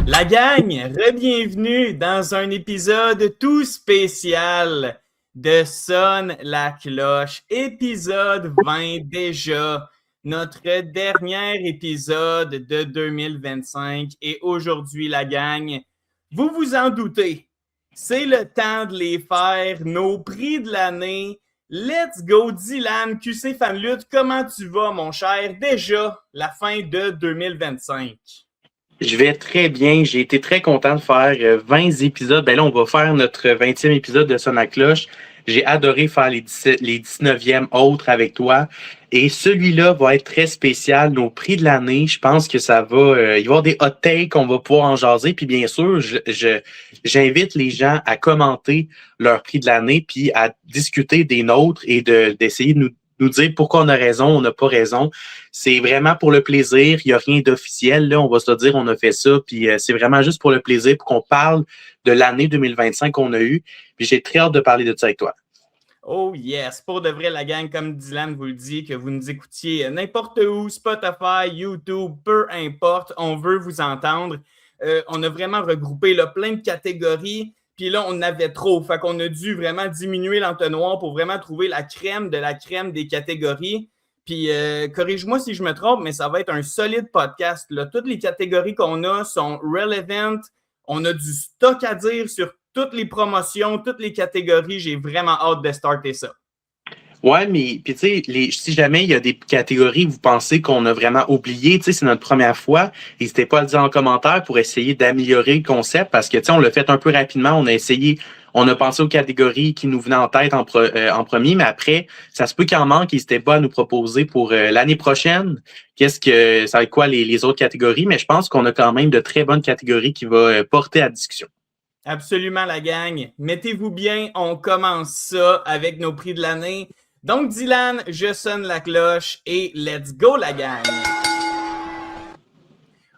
La gang, re-bienvenue dans un épisode tout spécial de Sonne la cloche, épisode 20 déjà, notre dernier épisode de 2025. Et aujourd'hui, la gang, vous vous en doutez, c'est le temps de les faire, nos prix de l'année. Let's go, Dylan, QC Fan Lutte, comment tu vas, mon cher? Déjà, la fin de 2025. Je vais très bien. J'ai été très content de faire 20 épisodes. Ben là, on va faire notre 20e épisode de Sonne à cloche. J'ai adoré faire les 19e autres avec toi. Et celui-là va être très spécial. Nos prix de l'année, je pense que ça va... il va y avoir des hot takes, on va pouvoir en jaser. Puis bien sûr, j'invite les gens à commenter leur prix de l'année puis à discuter des nôtres et d'essayer de nous dire pourquoi on a raison, on n'a pas raison. C'est vraiment pour le plaisir. Il n'y a rien d'officiel. Là, on va se le dire, on a fait ça. Puis c'est vraiment juste pour le plaisir, pour qu'on parle de l'année 2025 qu'on a eue. Puis j'ai très hâte de parler de ça avec toi. Oh yes! Pour de vrai, la gang, comme Dylan vous le dit, que vous nous écoutiez n'importe où, Spotify, YouTube, peu importe, on veut vous entendre. On a vraiment regroupé là, plein de catégories. Puis là, on avait trop. Fait qu'on a dû vraiment diminuer l'entonnoir pour vraiment trouver la crème de la crème des catégories. Puis corrige-moi si je me trompe, mais ça va être un solide podcast. Là. Toutes les catégories qu'on a sont relevant. On a du stock à dire sur toutes les promotions, toutes les catégories. J'ai vraiment hâte de starter ça. Ouais, mais puis tu sais, si jamais il y a des catégories vous pensez qu'on a vraiment oublié, tu sais, c'est notre première fois, n'hésitez pas à le dire en commentaire pour essayer d'améliorer le concept parce que tu sais, on l'a fait un peu rapidement, on a pensé aux catégories qui nous venaient en tête en premier, mais après, ça se peut qu'il en manque, n'hésitez pas à nous proposer pour l'année prochaine, ça va être quoi les autres catégories, mais je pense qu'on a quand même de très bonnes catégories qui vont porter à discussion. Absolument, la gang. Mettez-vous bien, on commence ça avec nos prix de l'année. Donc, Dylan, je sonne la cloche et let's go, la gang!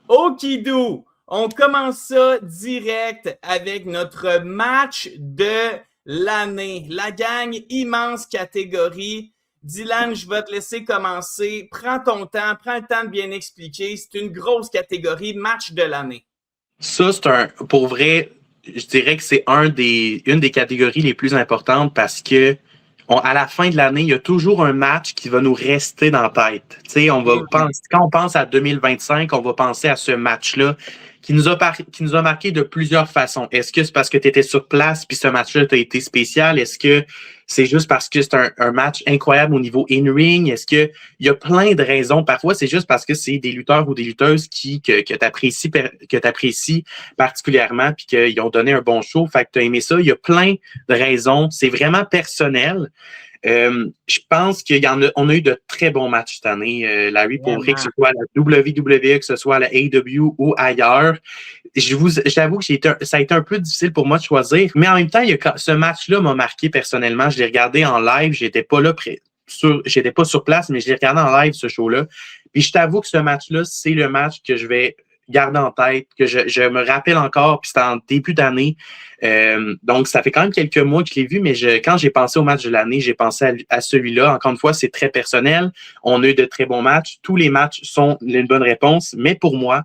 Okidou, on commence ça direct avec notre match de l'année. La gang, immense catégorie. Dylan, je vais te laisser commencer. Prends ton temps, prends le temps de bien expliquer. C'est une grosse catégorie, match de l'année. Ça, pour vrai, je dirais que c'est une des catégories les plus importantes parce que à la fin de l'année, il y a toujours un match qui va nous rester dans la tête. Tu sais, quand on pense à 2025, on va penser à ce match-là qui nous a marqué de plusieurs façons. Est-ce que c'est parce que tu étais sur place puis ce match-là t'a été spécial? Est-ce que c'est juste parce que c'est un match incroyable au niveau in-ring? Est-ce que il y a plein de raisons? Parfois, c'est juste parce que c'est des lutteurs ou des lutteuses que t'apprécies particulièrement puis qu'ils ont donné un bon show. Fait que t'as aimé ça. Il y a plein de raisons. C'est vraiment personnel. Je pense on a eu de très bons matchs cette année, Larry, pour vrai, que ce soit à la WWE, que ce soit à la AEW ou ailleurs. J'avoue que ça a été un peu difficile pour moi de choisir, mais en même temps, ce match-là m'a marqué personnellement. Je l'ai regardé en live, j'étais pas sur place, mais je l'ai regardé en live, ce show-là. Puis je t'avoue que ce match-là, c'est le match que je vais garder en tête, que je me rappelle encore, puis c'était en début d'année. Donc, ça fait quand même quelques mois que je l'ai vu, mais quand j'ai pensé au match de l'année, j'ai pensé à celui-là. Encore une fois, c'est très personnel. On a eu de très bons matchs. Tous les matchs sont une bonne réponse, mais pour moi,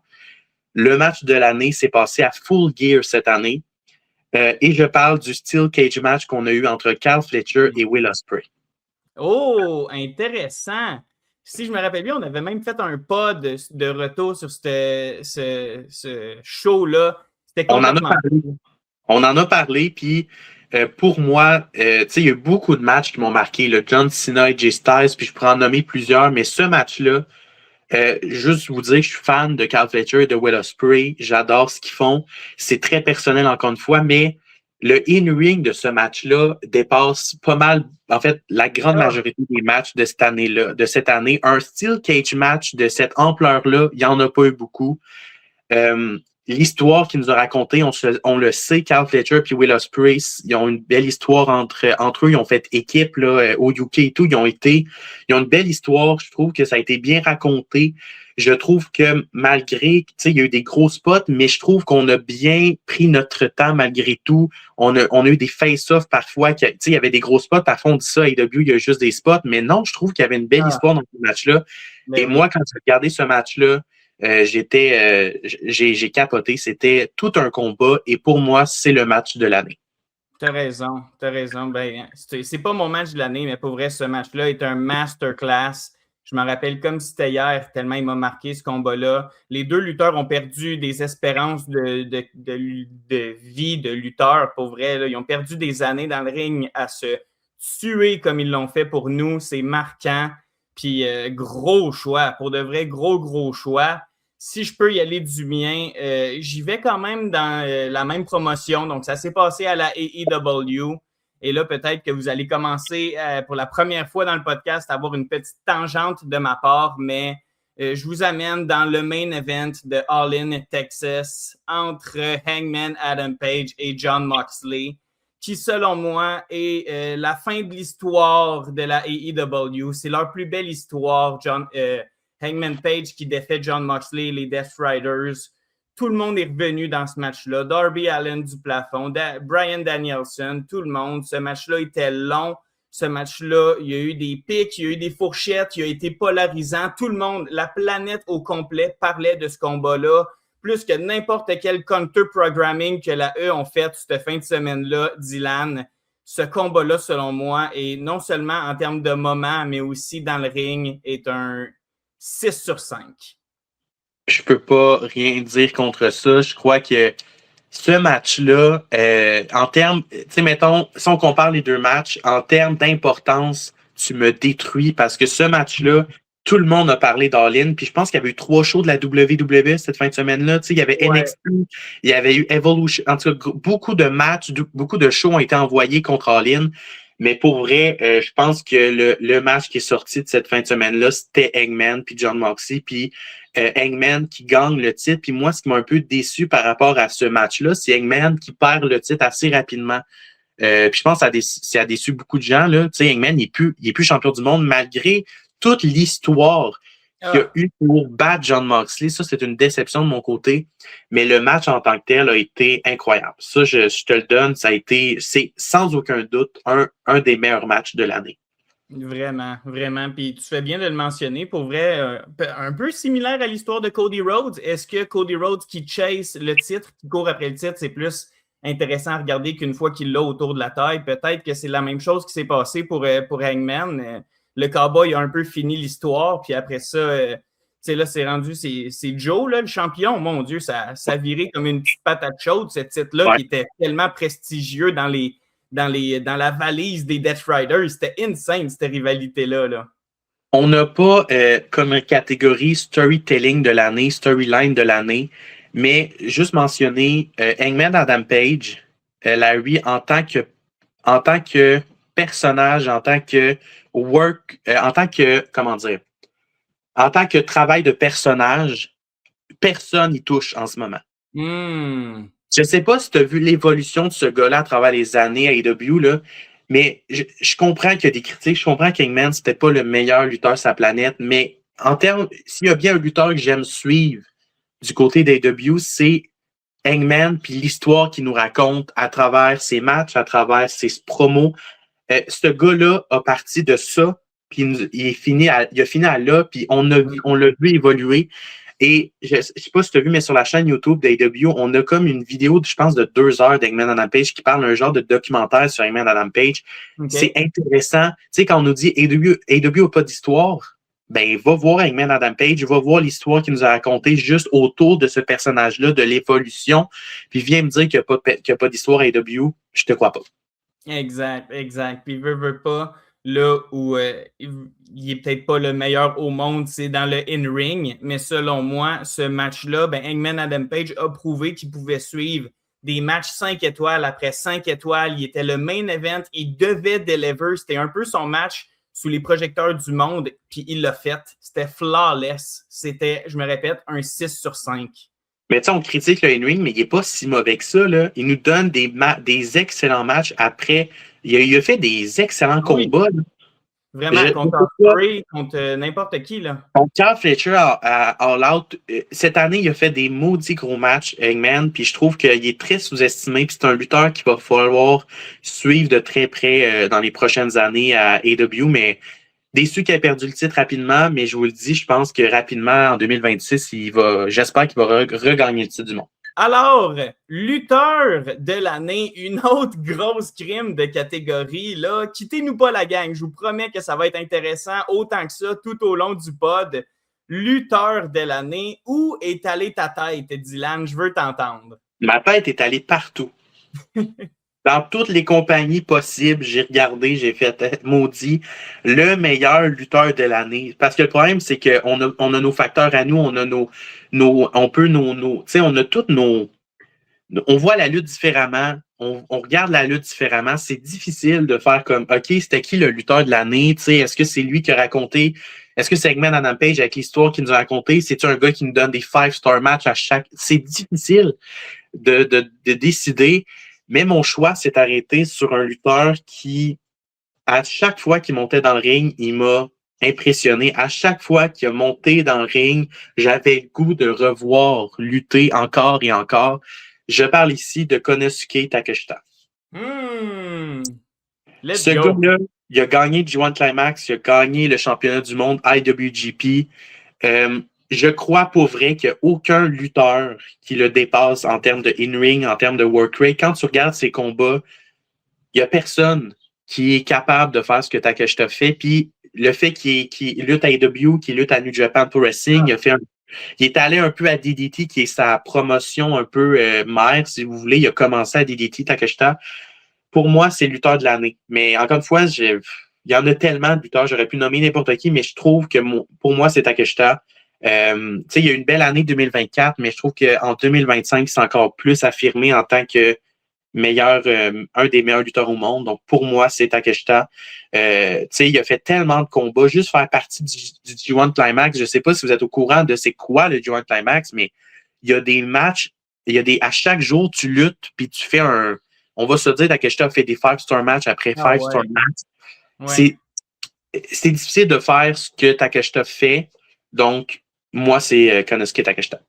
le match de l'année s'est passé à Full Gear cette année. Et je parle du Steel Cage match qu'on a eu entre Kyle Fletcher et Will Ospreay. Oh, intéressant! Si je me rappelle bien, on avait même fait un pod de retour sur ce show-là. C'était complètement... On en a parlé, puis pour moi, tu sais, il y a beaucoup de matchs qui m'ont marqué. Le John Cena et Jay Styles, puis je pourrais en nommer plusieurs, mais ce match-là, juste vous dire que je suis fan de Kyle Fletcher et de Will Ospreay. J'adore ce qu'ils font. C'est très personnel, encore une fois, mais le in-ring de ce match-là dépasse pas mal, en fait, la grande majorité des matchs de cette année. Un Steel Cage match de cette ampleur-là, il n'y en a pas eu beaucoup. L'histoire qu'il nous a racontée, on le sait, Kyle Fletcher et Will Ospreay, ils ont une belle histoire entre eux. Ils ont fait équipe là, au UK et tout. Ils ont une belle histoire. Je trouve que ça a été bien raconté. Je trouve que malgré, tu sais, il y a eu des gros spots, mais je trouve qu'on a bien pris notre temps malgré tout. On a eu des face-offs parfois. Tu sais, il y avait des gros spots. Parfois, on dit ça, AEW, il y a juste des spots. Mais non, je trouve qu'il y avait une belle histoire dans ce match-là. Et moi, quand j'ai regardé ce match-là, j'ai capoté. C'était tout un combat et pour moi, c'est le match de l'année. T'as raison, t'as raison. Ben, c'est pas mon match de l'année, mais pour vrai, ce match-là est un masterclass. Je me rappelle comme si c'était hier, tellement il m'a marqué ce combat-là. Les deux lutteurs ont perdu des espérances de vie de lutteurs, pour vrai. Là. Ils ont perdu des années dans le ring à se tuer comme ils l'ont fait pour nous. C'est marquant. Puis gros choix, pour de vrai, gros choix. Si je peux y aller du mien, j'y vais quand même dans la même promotion. Donc, ça s'est passé à la AEW. Et là, peut-être que vous allez commencer pour la première fois dans le podcast à avoir une petite tangente de ma part, mais je vous amène dans le main event de All In Texas entre Hangman Adam Page et Jon Moxley, qui, selon moi, est la fin de l'histoire de la AEW. C'est leur plus belle histoire, Hangman Page qui défait Jon Moxley, les Death Riders. Tout le monde est revenu dans ce match-là. Darby Allin du plafond, Bryan Danielson, tout le monde. Ce match-là était long. Ce match-là, il y a eu des pics, il y a eu des fourchettes, il a été polarisant. Tout le monde, la planète au complet parlait de ce combat-là, plus que n'importe quel counter programming que la E ont fait cette fin de semaine-là, Dylan. Ce combat-là, selon moi, et non seulement en termes de moment, mais aussi dans le ring, est un 6 sur 5. Je peux pas rien dire contre ça. Je crois que ce match-là, en termes, tu sais, mettons, si on compare les deux matchs, en termes d'importance, tu me détruis parce que ce match-là, tout le monde a parlé d'All-In. Puis je pense qu'il y avait eu 3 shows de la WWE cette fin de semaine-là. Tu sais, il y avait NXT, il y avait eu Evolution. En tout cas, beaucoup de matchs, beaucoup de shows ont été envoyés contre All-In. Mais pour vrai, je pense que le match qui est sorti de cette fin de semaine-là, c'était Hangman puis Jon Moxley. Puis Hangman qui gagne le titre. Puis moi, ce qui m'a un peu déçu par rapport à ce match-là, c'est Hangman qui perd le titre assez rapidement. Puis je pense que ça a déçu beaucoup de gens. Là. Tu sais, Hangman, il est plus champion du monde malgré toute l'histoire qu'il y a eu pour battre Jon Moxley. Ça, c'est une déception de mon côté. Mais le match en tant que tel a été incroyable. Ça, je te le donne. C'est sans aucun doute un des meilleurs matchs de l'année. Vraiment, vraiment. Puis tu fais bien de le mentionner. Pour vrai, un peu similaire à l'histoire de Cody Rhodes. Est-ce que Cody Rhodes qui chase le titre, qui court après le titre, c'est plus intéressant à regarder qu'une fois qu'il l'a autour de la taille? Peut-être que c'est la même chose qui s'est passé pour Hangman. Le cowboy a un peu fini l'histoire. Puis après ça, tu sais, là, c'est rendu, c'est Joe, là, le champion. Mon Dieu, ça viré comme une petite patate chaude, ce titre-là, qui était tellement prestigieux dans la valise des Death Riders. C'était insane, cette rivalité-là. Là. On n'a pas comme catégorie storytelling de l'année, storyline de l'année, mais juste mentionner Hangman Adam Page, Larry, en tant que personnage, en tant que en tant que travail de personnage, personne n'y touche en ce moment. Je ne sais pas si tu as vu l'évolution de ce gars-là à travers les années à AEW, là, mais je comprends qu'il y a des critiques. Je comprends qu'Hangman, c'est peut-être pas le meilleur lutteur sur la planète, mais en termes, s'il y a bien un lutteur que j'aime suivre du côté d'AEW, c'est Hangman, puis l'histoire qu'il nous raconte à travers ses matchs, à travers ses promos. Ce gars-là a parti de ça, puis il a fini à là, puis on l'a vu évoluer. Et je ne sais pas si tu as vu, mais sur la chaîne YouTube d'AEW, on a comme une vidéo, je pense, de 2 heures d'Hangman Adam Page qui parle d'un genre de documentaire sur Hangman Adam Page. Okay. C'est intéressant. Tu sais, quand on nous dit AEW n'a pas d'histoire, ben va voir Hangman Adam Page, va voir l'histoire qu'il nous a racontée juste autour de ce personnage-là, de l'évolution, puis viens me dire qu'il n'y a pas d'histoire à AEW, je te crois pas. Exact. Puis veut pas, là où il est peut-être pas le meilleur au monde, c'est dans le in-ring, mais selon moi, ce match-là, ben Hangman Adam Page a prouvé qu'il pouvait suivre des matchs 5 étoiles après 5 étoiles. Il était le main event, il devait deliver. C'était un peu son match sous les projecteurs du monde, puis il l'a fait. C'était flawless. C'était, je me répète, un 6 sur 5. Mais tu sais, on critique le in-ring, mais il n'est pas si mauvais que ça. Là. Il nous donne des excellents matchs après. Il a fait des excellents combats. Là. Vraiment, contre Ospreay, contre n'importe qui. Là. Contre Carl Fletcher à All Out, cette année, il a fait des maudits gros matchs, Hangman, puis je trouve qu'il est très sous-estimé, puis c'est un lutteur qu'il va falloir suivre de très près dans les prochaines années à AEW, mais Déçu qu'il ait perdu le titre rapidement, mais je vous le dis, je pense que rapidement, en 2026, j'espère qu'il va regagner le titre du monde. Alors, lutteur de l'année, une autre grosse crime de catégorie. Là, quittez-nous pas la gang. Je vous promets que ça va être intéressant autant que ça tout au long du pod. Lutteur de l'année, où est allée ta tête, Dylan? Je veux t'entendre. Ma tête est allée partout. Dans toutes les compagnies possibles, j'ai regardé, j'ai fait maudit le meilleur lutteur de l'année. Parce que le problème, c'est qu'on a nos facteurs à nous, on a tu sais, on a toutes on voit la lutte différemment, on regarde la lutte différemment. C'est difficile de faire comme, OK, c'était qui le lutteur de l'année? Tu sais, est-ce que c'est lui qui a raconté, est-ce que c'est Eggman Adam Page avec l'histoire qu'il nous a raconté? C'est-tu un gars qui nous donne des 5-star matchs à chaque, c'est difficile de décider. Mais mon choix s'est arrêté sur un lutteur qui, à chaque fois qu'il montait dans le ring, il m'a impressionné. À chaque fois qu'il a monté dans le ring, j'avais le goût de revoir lutter encore et encore. Je parle ici de Konosuke Takeshita. Ce gars-là, il a gagné le G1 Climax, il a gagné le championnat du monde IWGP. Je crois pour vrai qu'il n'y a aucun lutteur qui le dépasse en termes de in-ring, en termes de work rate. Quand tu regardes ses combats, il n'y a personne qui est capable de faire ce que Takeshita fait. Puis le fait qu'il lutte à AEW, qu'il lutte à New Japan Pro Wrestling, il est allé un peu à DDT, qui est sa promotion un peu mère, si vous voulez. Il a commencé à DDT, Takeshita. Pour moi, c'est le lutteur de l'année. Mais encore une fois, il y en a tellement de lutteurs, j'aurais pu nommer n'importe qui, mais je trouve que pour moi, c'est Takeshita. Il y a eu une belle année 2024, mais je trouve qu'en 2025, c'est encore plus affirmé en tant que un des meilleurs lutteurs au monde. Donc, pour moi, c'est Takeshita. Il a fait tellement de combats. Juste faire partie du G1 Climax. Je ne sais pas si vous êtes au courant de c'est quoi le G1 Climax, mais il y a des matchs, à chaque jour, tu luttes, puis tu fais on va se dire, Takeshita a fait des 5-star matchs après 5-star matchs. Ouais. C'est difficile de faire ce que Takeshita fait. Donc, moi, c'est Konosuke Takeshita.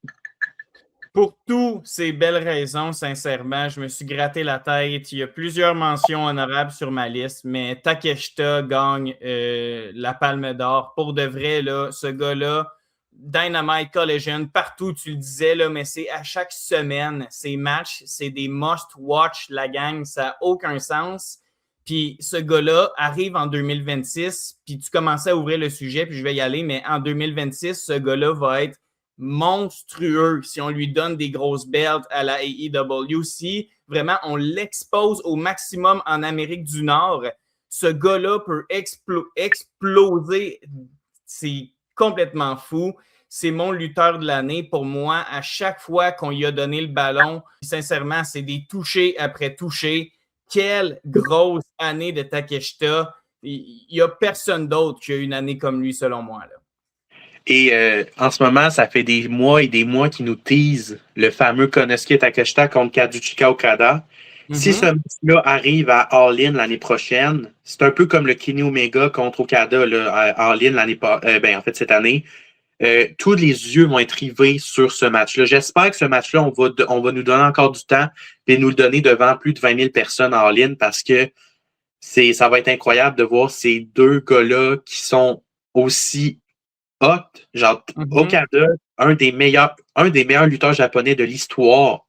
Pour toutes ces belles raisons, sincèrement, je me suis gratté la tête. Il y a plusieurs mentions honorables sur ma liste, mais Takeshita gagne la Palme d'Or. Pour de vrai, là, ce gars-là, Dynamite Collision, partout, tu le disais, là, mais c'est à chaque semaine, ces matchs, c'est des must-watch, la gang, ça n'a aucun sens. Puis ce gars-là arrive en 2026, puis tu commençais à ouvrir le sujet, puis je vais y aller, mais en 2026, ce gars-là va être monstrueux si on lui donne des grosses belts à la AEW. Si vraiment on l'expose au maximum en Amérique du Nord, ce gars-là peut exploser. C'est complètement fou. C'est mon lutteur de l'année. Pour moi, à chaque fois qu'on lui a donné le ballon, sincèrement, c'est des touchés après touchés. Quelle grosse année de Takeshita. Il n'y a personne d'autre qui a une année comme lui, selon moi, là. Et en ce moment, ça fait des mois et des mois qu'ils nous teasent le fameux Konosuke Takeshita contre Kazuchika Okada. Mm-hmm. Si ce match-là arrive à All In l'année prochaine, c'est un peu comme le Kenny Omega contre Okada là, à All In cette année. Tous les yeux vont être rivés sur ce match-là. J'espère que ce match-là, on va nous donner encore du temps et nous le donner devant plus de 20 000 personnes en ligne parce que ça va être incroyable de voir ces deux gars-là qui sont aussi hot. Genre, Okada, un des meilleurs lutteurs japonais de l'histoire,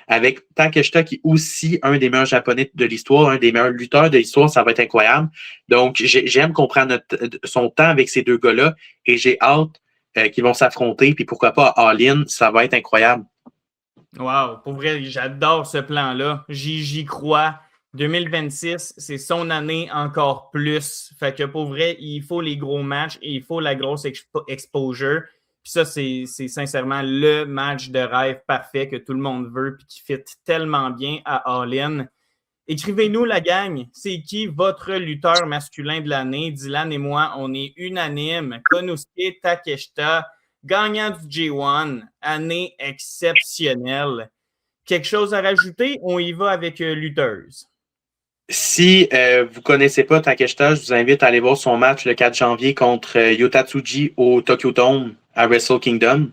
avec Takeshita qui est aussi un des meilleurs japonais de l'histoire, un des meilleurs lutteurs de l'histoire, ça va être incroyable. Donc, j'aime qu'on prenne son temps avec ces deux gars-là et j'ai hâte qu'ils vont s'affronter, puis pourquoi pas All In, ça va être incroyable. Wow, pour vrai, j'adore ce plan-là. J'y crois. 2026, c'est son année encore plus. Fait que pour vrai, il faut les gros matchs et il faut la grosse exposure. Puis ça, c'est sincèrement le match de rêve parfait que tout le monde veut puis qui fit tellement bien à All In. Écrivez-nous, la gang, c'est qui votre lutteur masculin de l'année? Dylan et moi, on est unanime. Konosuke Takeshita, gagnant du G1, année exceptionnelle. Quelque chose à rajouter? On y va avec lutteuse. Si vous ne connaissez pas Takeshita, je vous invite à aller voir son match le 4 janvier contre Yota Tsuji au Tokyo Dome à Wrestle Kingdom.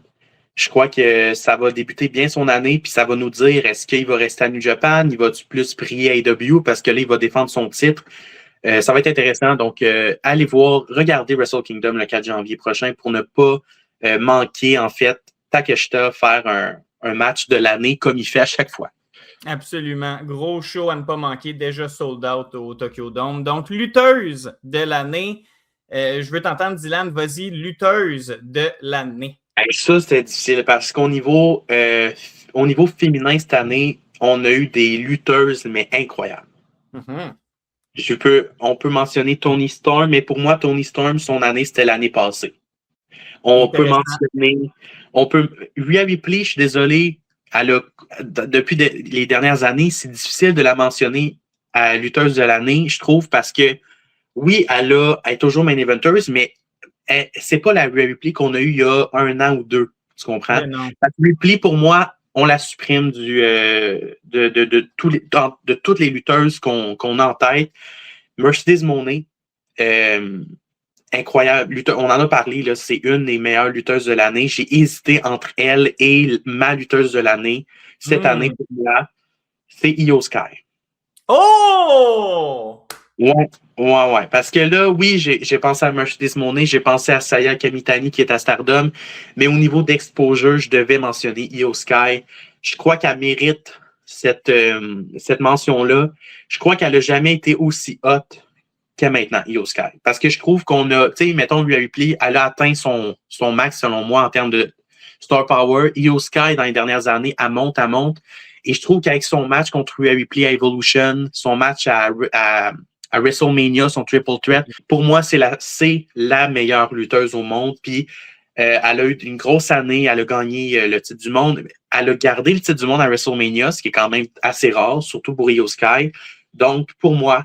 Je crois que ça va débuter bien son année, puis ça va nous dire est-ce qu'il va rester à New Japan, il va plus prier à AEW parce que là, il va défendre son titre. Ça va être intéressant. Donc, allez voir, regardez Wrestle Kingdom le 4 janvier prochain pour ne pas manquer, en fait, Takeshita faire un match de l'année comme il fait à chaque fois. Absolument. Gros show à ne pas manquer, déjà sold out au Tokyo Dome. Donc, lutteuse de l'année. Je veux t'entendre, Dylan. Vas-y, lutteuse de l'année. Ça, c'était difficile parce qu'au niveau, au niveau féminin cette année, on a eu des lutteuses, mais incroyables. On peut mentionner Toni Storm, mais pour moi, Toni Storm, son année, c'était l'année passée. On peut mentionner, Rhea Ripley, je suis désolé, depuis les dernières années, c'est difficile de la mentionner à lutteuse de l'année, je trouve, parce que oui, elle est toujours main eventeuse, mais c'est pas la Rhea Ripley qu'on a eue il y a 1 an ou 2. Tu comprends? La Ripley, pour moi, on la supprime de toutes les lutteuses qu'on a en tête. Mercedes Moné, incroyable. On en a parlé, là, c'est une des meilleures lutteuses de l'année. J'ai hésité entre elle et ma lutteuse de l'année. Cette année, pour moi, c'est Io Sky. Oh! Ouais. Parce que là, oui, j'ai pensé à Mercedes Moné, j'ai pensé à Saya Kamitani qui est à Stardom, mais au niveau d'exposure, je devais mentionner Io Sky. Je crois qu'elle mérite cette mention-là. Je crois qu'elle n'a jamais été aussi hot que maintenant, Io Sky. Parce que je trouve qu'on a, tu sais, mettons, Rhea Ripley, elle a atteint son max, selon moi, en termes de star power. Io Sky, dans les dernières années, elle monte. Et je trouve qu'avec son match contre Rhea Ripley à Evolution, son match à WrestleMania, son Triple Threat, pour moi, c'est la meilleure lutteuse au monde. Puis, elle a eu une grosse année, elle a gagné le titre du monde. Elle a gardé le titre du monde à WrestleMania, ce qui est quand même assez rare, surtout pour Io Sky. Donc, pour moi,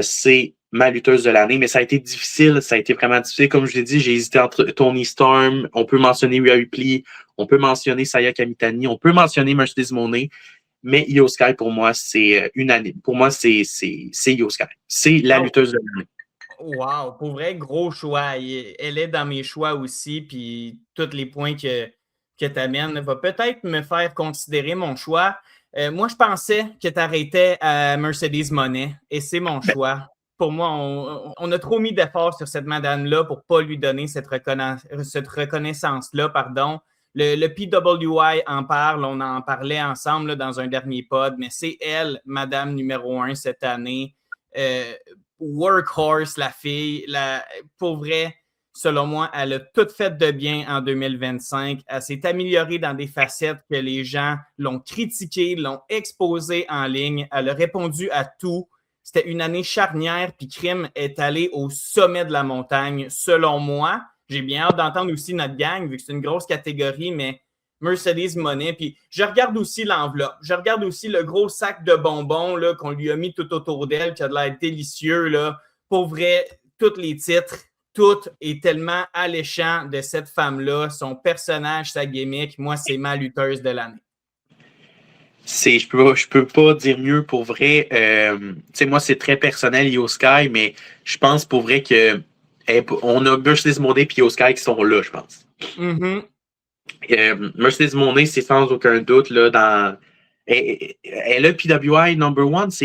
c'est ma lutteuse de l'année, mais ça a été difficile, ça a été vraiment difficile. Comme je l'ai dit, j'ai hésité entre Toni Storm, on peut mentionner Rhea Ripley, on peut mentionner Saya Kamitani, on peut mentionner Mercedes Moné, mais Io Sky, pour moi, c'est unanime. Pour moi, c'est Io Sky. C'est la lutteuse de l'année. Wow, pour vrai, gros choix. Elle est dans mes choix aussi, puis tous les points que tu amènes va peut-être me faire considérer mon choix. Moi, je pensais que tu arrêtais à Mercedes Moné, et c'est mon choix. Pour moi, on a trop mis d'efforts sur cette madame-là pour ne pas lui donner cette reconnaissance-là, pardon. Le PWI en parle, on en parlait ensemble là, dans un dernier pod, mais c'est elle, madame numéro 1 cette année. Workhorse, la fille. Pour vrai, selon moi, elle a tout fait de bien en 2025. Elle s'est améliorée dans des facettes que les gens l'ont critiquée, l'ont exposée en ligne. Elle a répondu à tout. C'était une année charnière, puis Crime est allé au sommet de la montagne, selon moi. J'ai bien hâte d'entendre aussi notre gang, vu que c'est une grosse catégorie, mais Mercedes Moné. Puis je regarde aussi l'enveloppe. Je regarde aussi le gros sac de bonbons là, qu'on lui a mis tout autour d'elle, qui a de l'air délicieux. Là. Pour vrai, tous les titres, tout est tellement alléchant de cette femme-là. Son personnage, sa gimmick, moi, c'est ma lutteuse de l'année. Je peux pas dire mieux pour vrai. Moi, c'est très personnel, Io Sky, mais je pense pour vrai que on a Mercedes Moné et Io Sky qui sont là, je pense. Mercedes Moné, c'est sans aucun doute là, elle a PWI number one. Ça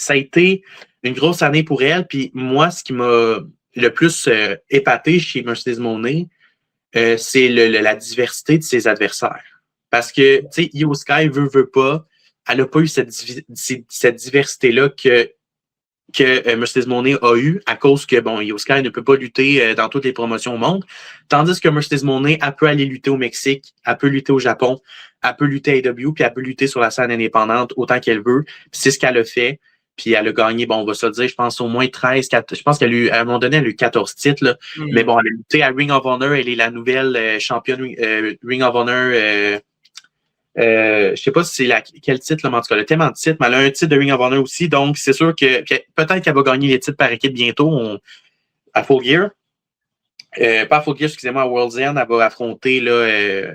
a été une grosse année pour elle. Puis moi, ce qui m'a le plus épaté chez Mercedes Moné, c'est la diversité de ses adversaires. Parce que, tu sais, Io Sky veut pas. Elle n'a pas eu cette diversité-là que Mercedes Moné a eu à cause que, bon, Io Sky ne peut pas lutter dans toutes les promotions au monde. Tandis que Mercedes Moné, elle peut aller lutter au Mexique, elle peut lutter au Japon, elle peut lutter à AEW, puis elle peut lutter sur la scène indépendante autant qu'elle veut. C'est ce qu'elle a fait. Puis elle a gagné, bon, on va se le dire, je pense au moins 13, 14, je pense qu'elle a eu, à un moment donné, elle a eu 14 titres, là. Mais bon, elle a lutté à Ring of Honor, elle est la nouvelle championne Ring of Honor. Je sais pas si c'est quel titre, là, mais en tout cas, le tellement de titres, mais elle a un titre de Ring of Honor aussi, donc c'est sûr que peut-être qu'elle va gagner les titres par équipe bientôt à Full Gear. Pas à Full Gear, excusez-moi, à World's End, elle va affronter là,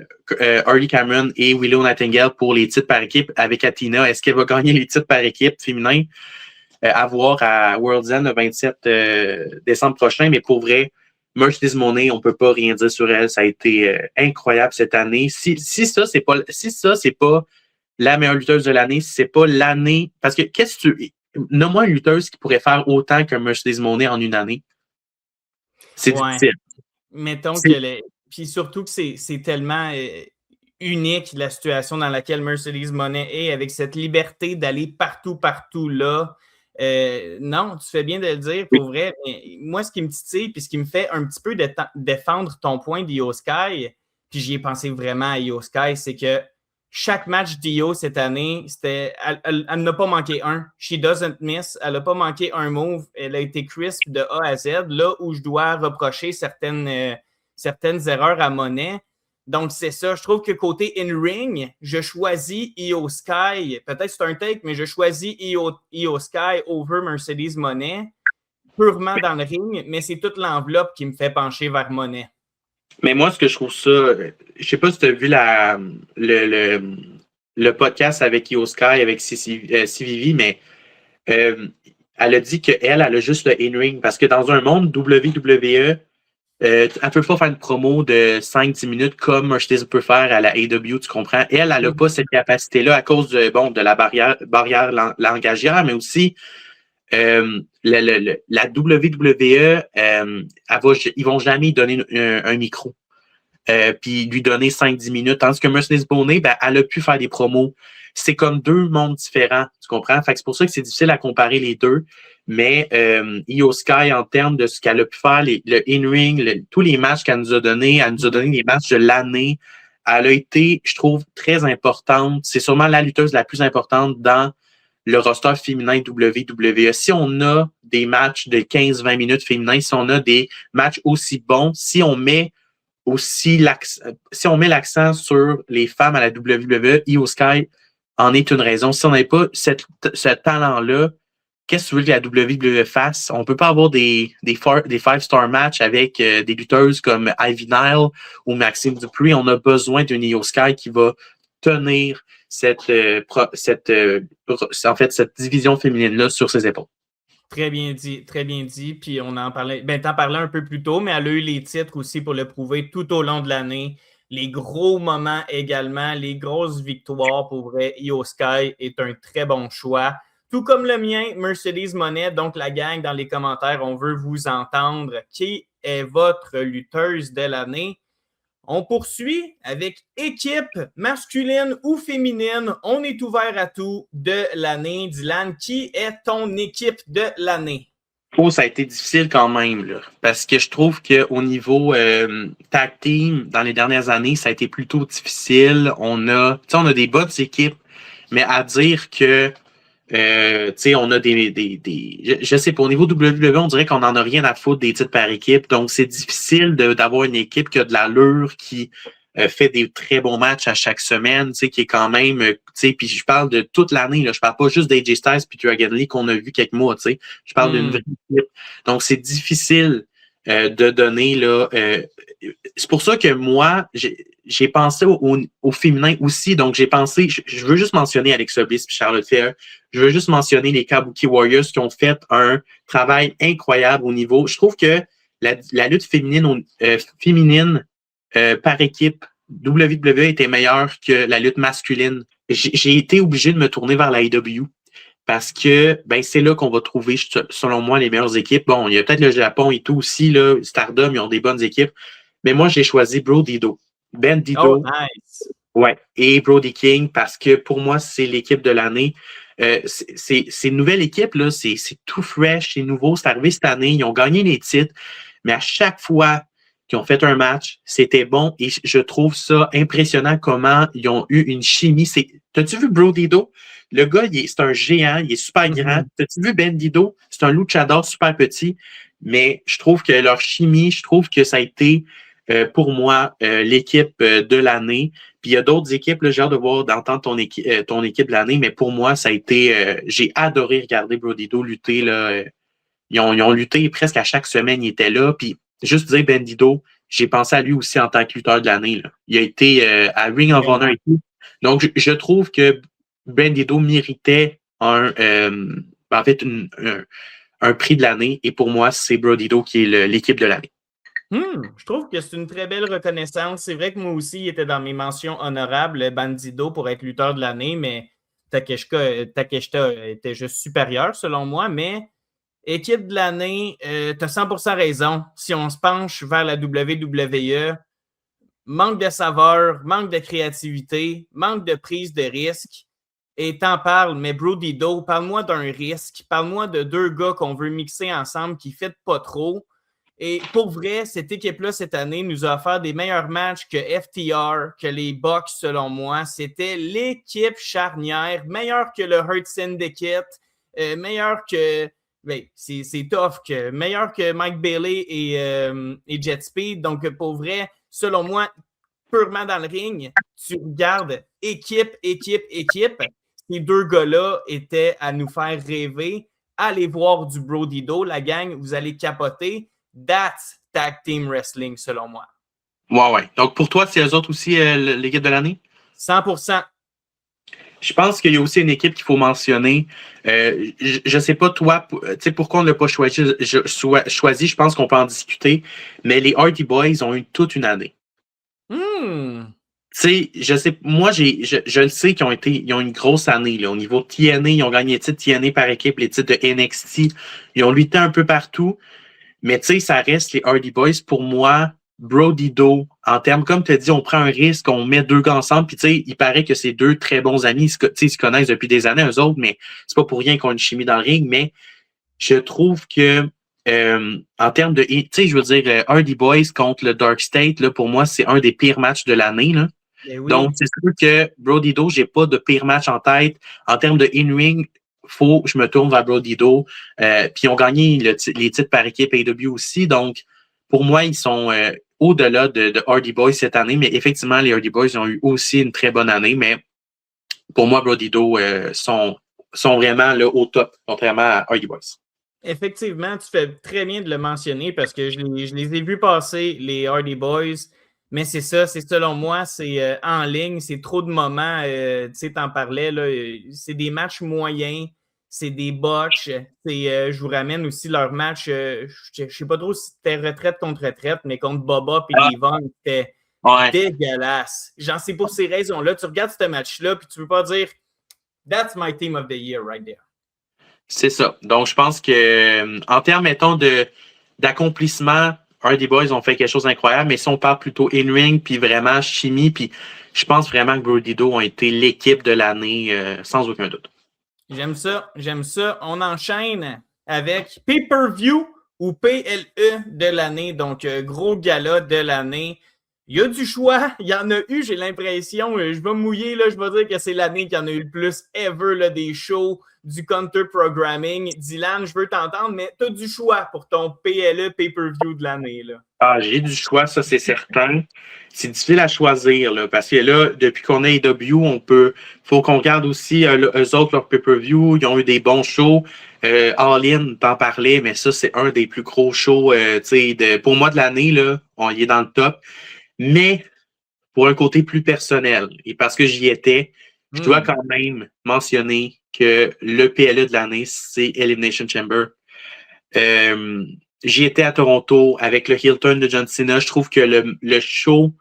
Harley Cameron et Willow Nightingale pour les titres par équipe avec Athena. Est-ce qu'elle va gagner les titres par équipe féminin? À voir à World's End le 27 décembre prochain, mais pour vrai, Mercedes Moné, on ne peut pas rien dire sur elle. Ça a été incroyable cette année. Si ça, c'est pas la meilleure lutteuse de l'année, si c'est pas l'année. Parce que Nomme-moi une lutteuse qui pourrait faire autant qu'un Mercedes Moné en une année. C'est difficile. Mettons que puis surtout que c'est tellement unique la situation dans laquelle Mercedes Moné est, avec cette liberté d'aller partout là. Non, tu fais bien de le dire, pour vrai. Mais moi, ce qui me titille, puis ce qui me fait un petit peu défendre ton point d'Io Sky, puis j'y ai pensé vraiment à Io Sky, c'est que chaque match d'Io cette année, elle n'a pas manqué un. She doesn't miss. Elle n'a pas manqué un move. Elle a été crisp de A à Z. Là où je dois reprocher certaines erreurs à Monet. Donc, c'est ça. Je trouve que côté in-ring, je choisis Io Sky. Peut-être c'est un take, mais je choisis Io Sky over Mercedes Monet, purement dans le ring, mais c'est toute l'enveloppe qui me fait pencher vers Monet. Mais moi, ce que je trouve ça, je sais pas si tu as vu le podcast avec Io Sky, avec CVV, mais elle a dit qu'elle a juste le in-ring parce que dans un monde WWE, elle ne peut pas faire une promo de 5-10 minutes comme Mercedes peut faire à la AEW, tu comprends? Elle n'a pas cette capacité-là à cause de la barrière langagière, mais aussi la WWE, ils vont jamais donner un micro. Puis lui donner 5-10 minutes. Tandis que Mercedes Moné, elle a pu faire des promos. C'est comme deux mondes différents, tu comprends? Fait que c'est pour ça que c'est difficile à comparer les deux. Mais Io Sky, en termes de ce qu'elle a pu faire, le in-ring, tous les matchs qu'elle nous a donnés, elle nous a donné les matchs de l'année. Elle a été, je trouve, très importante. C'est sûrement la lutteuse la plus importante dans le roster féminin WWE. Si on a des matchs de 15-20 minutes féminins, si on a des matchs aussi bons, si on met l'accent sur les femmes à la WWE, Io Sky en est une raison. Si on n'avait pas ce talent-là, qu'est-ce que tu veux que la WWE fasse? On ne peut pas avoir des 5-star matchs avec des lutteuses comme Ivy Nile ou Maxime Dupree. On a besoin d'une Io Sky qui va tenir cette division féminine-là sur ses épaules. Très bien dit, très bien dit. Puis on en parlait, t'en parlais un peu plus tôt, mais elle a eu les titres aussi pour le prouver tout au long de l'année. Les gros moments également, les grosses victoires. Pour vrai, Io Sky est un très bon choix. Tout comme le mien, Mercedes Monet. Donc, la gang, dans les commentaires, on veut vous entendre. Qui est votre lutteuse de l'année? On poursuit avec équipe masculine ou féminine. On est ouvert à tout de l'année. Dylan, qui est ton équipe de l'année? Oh, ça a été difficile quand même, là, parce que je trouve qu'au niveau tag team, dans les dernières années, ça a été plutôt difficile. On a des bonnes équipes, mais à dire que on a je sais pas, au niveau WWE, on dirait qu'on n'en a rien à foutre des titres par équipe. Donc, c'est difficile d'avoir une équipe qui a de l'allure, qui fait des très bons matchs à chaque semaine, qui est quand même, puis je parle de toute l'année, là, je parle pas juste d'AJ Styles puis Dragon Lee qu'on a vu quelques mois, je parle d'une vraie équipe. Donc, c'est difficile de donner, là, c'est pour ça que moi, j'ai pensé au féminin aussi. Donc, j'ai pensé, je veux juste mentionner Alexa Bliss et Charlotte Flair. Je veux juste mentionner les Kabuki Warriors qui ont fait un travail incroyable au niveau. Je trouve que la lutte féminine par équipe, WWE était meilleure que la lutte masculine. J'ai été obligé de me tourner vers la AEW parce que c'est là qu'on va trouver, selon moi, les meilleures équipes. Bon, il y a peut-être le Japon et tout aussi, là, Stardom, ils ont des bonnes équipes. Mais moi, j'ai choisi Brody Dido. Ben Dido. Oh, nice. Ouais, et Brody King, parce que pour moi, c'est l'équipe de l'année. C'est une nouvelle équipe, là, c'est tout fresh, c'est nouveau, c'est arrivé cette année, ils ont gagné les titres, mais à chaque fois qu'ils ont fait un match, c'était bon et je trouve ça impressionnant comment ils ont eu une chimie. T'as-tu vu Brody Dido? Le gars, c'est un géant, il est super grand. T'as-tu vu Ben Dido? C'est un luchador super petit, mais je trouve que leur chimie, je trouve que ça a été pour moi, l'équipe de l'année. Puis il y a d'autres équipes, là, j'ai hâte de voir, d'entendre ton équipe de l'année, mais pour moi, ça a été. J'ai adoré regarder Brody Dido lutter. Là, ils ont lutté presque à chaque semaine, il était là. Puis juste dire Ben Dido, j'ai pensé à lui aussi en tant que lutteur de l'année. Là. Il a été à Ring of Honor et tout. Donc, je trouve que Ben Dido méritait un prix de l'année. Et pour moi, c'est Brody Dido qui est l'équipe de l'année. Je trouve que c'est une très belle reconnaissance. C'est vrai que moi aussi, il était dans mes mentions honorables, Bandido, pour être lutteur de l'année, mais Takeshita était juste supérieur, selon moi, mais équipe de l'année, tu as 100% raison. Si on se penche vers la WWE, manque de saveur, manque de créativité, manque de prise de risque. Et t'en parles, mais Brody Doe, parle-moi d'un risque. Parle-moi de deux gars qu'on veut mixer ensemble qui ne fit pas trop. Et pour vrai, cette équipe-là, cette année, nous a offert des meilleurs matchs que FTR, que les Bucks, selon moi. C'était l'équipe charnière, meilleure que le Hurt Syndicate, meilleure que... Ben, c'est tough, meilleur que Mike Bailey et Jet Speed. Donc, pour vrai, selon moi, purement dans le ring, tu regardes équipe. Ces deux gars-là étaient à nous faire rêver. Allez voir du Brody Doe, la gang, vous allez capoter. That's tag team wrestling, selon moi. Ouais. Donc, pour toi, c'est eux autres aussi l'équipe de l'année? 100%. Je pense qu'il y a aussi une équipe qu'il faut mentionner. Je ne sais pas, toi, tu sais, pourquoi on ne l'a pas choisi. Je pense qu'on peut en discuter. Mais les Hardy Boys ont eu toute une année. Tu sais, je sais, moi, je le sais qu'ils ont une grosse année, là. Au niveau de TNA, ils ont gagné les titres TNA par équipe, les titres de NXT. Ils ont lutté un peu partout. Mais tu sais, ça reste les Hardy Boys. Pour moi, Brody Doe, en termes, comme tu as dit, on prend un risque, on met deux gars ensemble. Puis tu sais, il paraît que c'est deux très bons amis. Ils se connaissent depuis des années, eux autres, mais c'est pas pour rien qu'on a une chimie dans le ring. Mais je trouve que en termes de... Tu sais, je veux dire, Hardy Boys contre le Dark State, là, pour moi, c'est un des pires matchs de l'année, là. Oui. Donc, c'est sûr que Brody Doe, j'ai pas de pire match en tête. En termes de in-ring, je me tourne vers Brody Doe. Puis ils ont gagné les titres par équipe AEW aussi. Donc, pour moi, ils sont au-delà de Hardy Boys cette année. Mais effectivement, les Hardy Boys ont eu aussi une très bonne année. Mais pour moi, Brody Doe sont vraiment là, au top, contrairement à Hardy Boys. Effectivement, tu fais très bien de le mentionner parce que je les ai vus passer, les Hardy Boys. Mais c'est ça, c'est selon moi, c'est en ligne, c'est trop de moments. Tu sais, t'en parlais, là, c'est des matchs moyens, c'est des botches. Je vous ramène aussi leur match, je ne sais pas trop si c'était retraite contre retraite, mais contre Boba et Devon, c'était dégueulasse. J'en sais pour ces raisons-là. Tu regardes ce match-là, puis tu ne peux pas dire « That's my team of the year right there ». C'est ça. Donc, je pense que en termes, mettons, d'accomplissement, Hardy Boys ont fait quelque chose d'incroyable, mais si on parle plutôt in-ring, puis vraiment chimie, puis je pense vraiment que Brody Doe ont été l'équipe de l'année, sans aucun doute. J'aime ça. On enchaîne avec Pay-Per-View ou PLE de l'année, donc gros gala de l'année. Il y a du choix, il y en a eu, j'ai l'impression, je vais mouiller, là, je vais dire que c'est l'année qu'il y en a eu le plus ever, là, des shows, du counter-programming. Dylan, je veux t'entendre, mais tu as du choix pour ton PLE Pay-Per-View de l'année, là. Ah, j'ai du choix, ça c'est certain. C'est difficile à choisir, là, parce que là, depuis qu'on a AEW, faut qu'on regarde aussi eux autres, leur pay-per-view. Ils ont eu des bons shows. All In, t'en parlais, mais ça, c'est un des plus gros shows, pour moi de l'année, là, on y est dans le top. Mais pour un côté plus personnel, et parce que j'y étais, je dois quand même mentionner que le PLE de l'année, c'est Elimination Chamber. J'y étais à Toronto avec le heel turn de John Cena. Je trouve que le show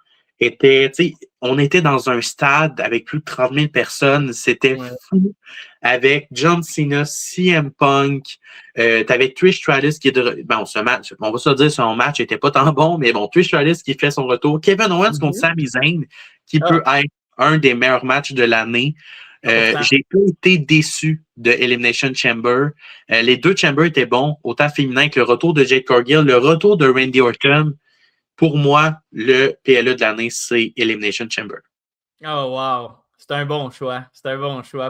était, tu sais, on était dans un stade avec plus de 30 000 personnes. C'était fou. Avec John Cena, CM Punk, t'avais Trish Stratus qui est de... Bon, ce match, on va se dire, son match était pas tant bon, mais bon, Trish Stratus qui fait son retour. Kevin Owens contre Sami Zayn, qui peut être un des meilleurs matchs de l'année. J'ai pas été déçu de Elimination Chamber. Les deux Chambers étaient bons, autant féminin que le retour de Jade Cargill, le retour de Randy Orton. Pour moi, le PLE de l'année, c'est Elimination Chamber. Oh wow! C'est un bon choix.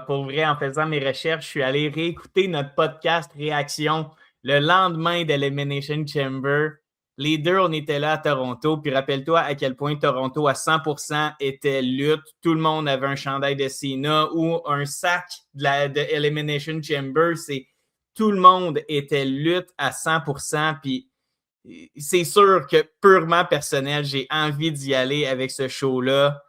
Pour vrai, en faisant mes recherches, je suis allé réécouter notre podcast Réaction le lendemain d'Elimination Chamber. Les deux, on était là à Toronto. Puis rappelle-toi à quel point Toronto à 100% était lutte. Tout le monde avait un chandail de Cena ou un sac de Elimination Chamber. Tout le monde était lutte à 100%. Puis c'est sûr que purement personnel, j'ai envie d'y aller avec ce show-là.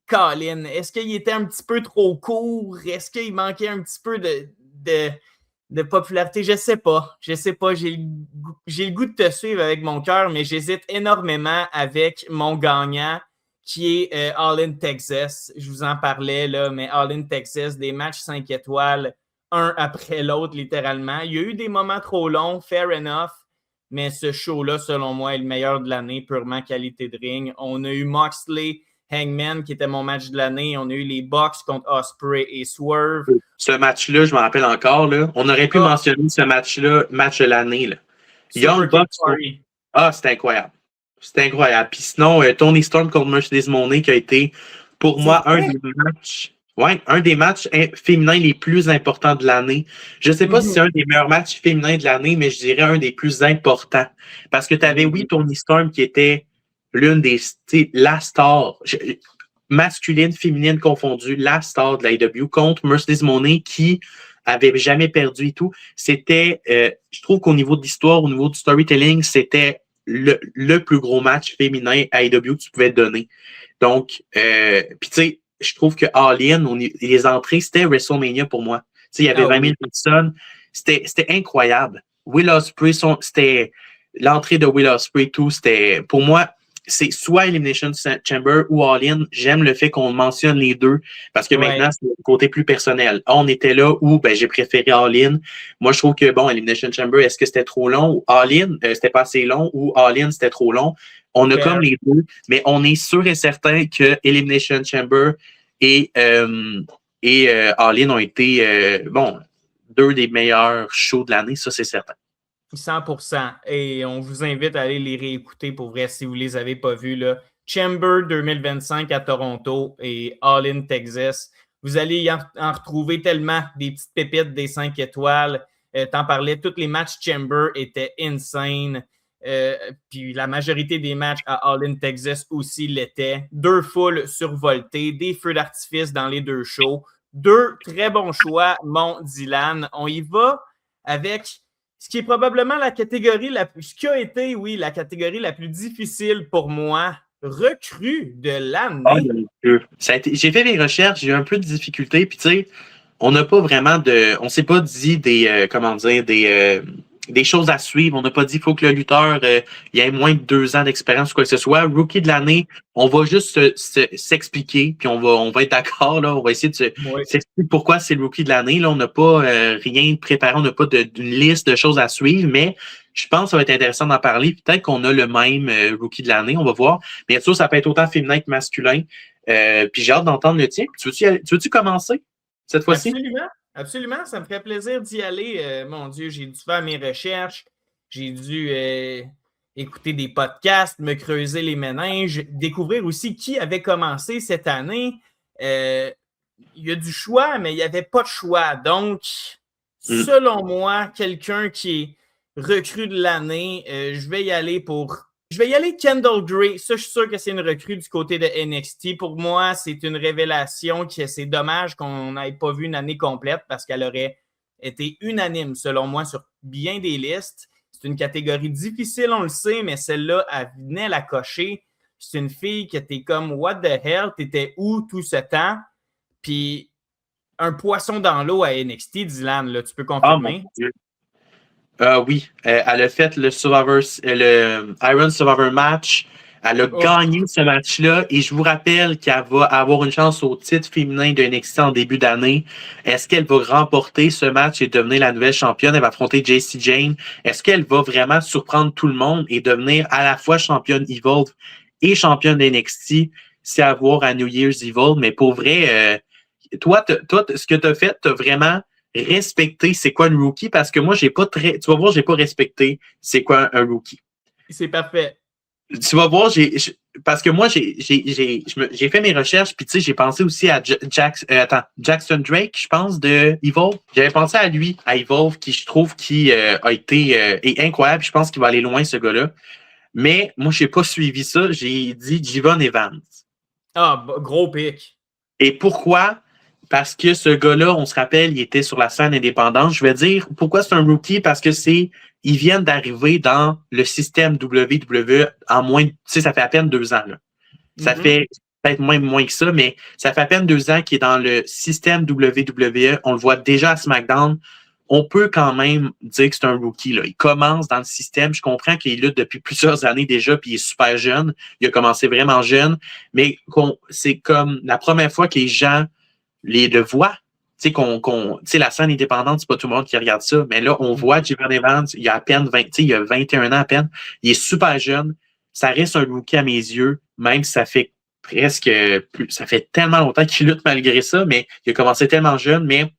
Colin, est-ce qu'il était un petit peu trop court? Est-ce qu'il manquait un petit peu de popularité? Je sais pas. J'ai le goût de te suivre avec mon cœur, mais j'hésite énormément avec mon gagnant qui est All In Texas. Je vous en parlais, là, mais All In Texas, des matchs 5 étoiles, un après l'autre, littéralement. Il y a eu des moments trop longs, fair enough, mais ce show-là, selon moi, est le meilleur de l'année, purement qualité de ring. On a eu Moxley, Hangman, qui était mon match de l'année. On a eu les Bucks contre Ospreay et Swerve. Ce match-là, je m'en rappelle encore, là. On aurait pu mentionner ce match-là, match de l'année, là. Young Bucks. C'était incroyable. C'était incroyable. Puis sinon, Tony Storm contre Mercedes Moné, qui a été, pour moi, un des matchs féminins les plus importants de l'année. Je ne sais pas si c'est un des meilleurs matchs féminins de l'année, mais je dirais un des plus importants. Parce que tu avais, Tony Storm qui était l'une des, la star, masculine, féminine confondue, la star de la AEW contre Mercedes Moné qui avait jamais perdu et tout. C'était, je trouve qu'au niveau de l'histoire, au niveau du storytelling, c'était le plus gros match féminin à AEW que tu pouvais donner. Donc, puis tu sais, je trouve que All In, les entrées, c'était WrestleMania pour moi. Tu sais, il y avait 20 000 personnes. C'était incroyable. Will Ospreay, c'était l'entrée de Will Ospreay et tout. C'était, pour moi, c'est soit Elimination Chamber ou All In. J'aime le fait qu'on mentionne les deux parce que maintenant, c'est le côté plus personnel. On était là où j'ai préféré All In. Moi, je trouve que, Elimination Chamber, est-ce que c'était trop long? Ou All In, c'était pas assez long? Ou All In, c'était trop long? On a comme les deux, mais on est sûr et certain que Elimination Chamber et All In ont été, deux des meilleurs shows de l'année, ça, c'est certain. 100%. Et on vous invite à aller les réécouter pour vrai si vous ne les avez pas vus. Là. Chamber 2025 à Toronto et All In Texas. Vous allez y en retrouver tellement des petites pépites des 5 étoiles. T'en parlais, tous les matchs Chamber étaient insane. Puis la majorité des matchs à All In Texas aussi l'étaient. 2 foules survoltées, des feux d'artifice dans les 2 shows. 2 très bons choix, mon Dylan. On y va avec ce qui est probablement la catégorie la catégorie la plus difficile pour moi. Recrue de l'année. J'ai fait mes recherches, j'ai eu un peu de difficulté, puis tu sais, on n'a pas vraiment on s'est pas dit des choses à suivre. On n'a pas dit qu'il faut que le lutteur il ait moins de 2 ans d'expérience ou quoi que ce soit. Rookie de l'année, on va juste s'expliquer, puis on va être d'accord, là. On va essayer de s'expliquer pourquoi c'est le Rookie de l'année. Là, on n'a pas rien préparé, on n'a pas d'une liste de choses à suivre, mais je pense que ça va être intéressant d'en parler. Peut-être qu'on a le même Rookie de l'année, on va voir. Bien sûr, ça peut être autant féminin que masculin. Puis j'ai hâte d'entendre le tien. Tu veux-tu commencer cette fois-ci? Absolument, ça me ferait plaisir d'y aller. Mon Dieu, j'ai dû faire mes recherches, j'ai dû écouter des podcasts, me creuser les méninges, découvrir aussi qui avait commencé cette année. Il y a du choix, mais il n'y avait pas de choix. Donc, selon moi, quelqu'un qui est recrue de l'année, je vais y aller Kendall Gray. Ça, je suis sûr que c'est une recrue du côté de NXT. Pour moi, c'est une révélation c'est dommage qu'on n'ait pas vu une année complète parce qu'elle aurait été unanime, selon moi, sur bien des listes. C'est une catégorie difficile, on le sait, mais celle-là, elle venait la cocher. C'est une fille qui était comme « What the hell? T'étais où tout ce temps? » Puis un poisson dans l'eau à NXT, Dylan, là, tu peux confirmer? Oui, elle a fait le Iron Survivor match. Elle a gagné ce match-là et je vous rappelle qu'elle va avoir une chance au titre féminin de NXT en début d'année. Est-ce qu'elle va remporter ce match et devenir la nouvelle championne? Elle va affronter Jacy Jayne. Est-ce qu'elle va vraiment surprendre tout le monde et devenir à la fois championne Evolve et championne de NXT? C'est à voir à New Year's Evolve. Mais pour vrai, toi, ce que tu as fait, tu as vraiment respecter c'est quoi une rookie parce que moi, tu vas voir, j'ai pas respecté c'est quoi un rookie. C'est parfait. Tu vas voir, parce que moi, j'ai fait mes recherches, puis tu sais, j'ai pensé aussi à Jackson Drake, je pense, de Evolve. J'avais pensé à lui, à Evolve, qui je trouve qui a été est incroyable. Je pense qu'il va aller loin, ce gars-là. Mais moi, je n'ai pas suivi ça. J'ai dit Jivon Evans. Ah, gros pic. Et pourquoi? Parce que ce gars-là, on se rappelle, il était sur la scène indépendante. Je vais dire pourquoi c'est un rookie, parce que ils viennent d'arriver dans le système WWE en moins, tu sais, ça fait à peine 2 ans, là. Ça fait peut-être moins que ça, mais ça fait à peine 2 ans qu'il est dans le système WWE. On le voit déjà à SmackDown. on peut quand même dire que c'est un rookie. Là. Il commence dans le système. Je comprends qu'il lutte depuis plusieurs années déjà, puis il est super jeune. Il a commencé vraiment jeune, mais c'est comme la première fois que les gens le voient. Tu sais, la scène indépendante, c'est pas tout le monde qui regarde ça, mais là, on voit Javon Evans, il a à peine 20, tu sais, il a 21 ans à peine. Il est super jeune. Ça reste un rookie à mes yeux, même si ça fait presque plus, ça fait tellement longtemps qu'il lutte malgré ça, mais il a commencé tellement jeune, mais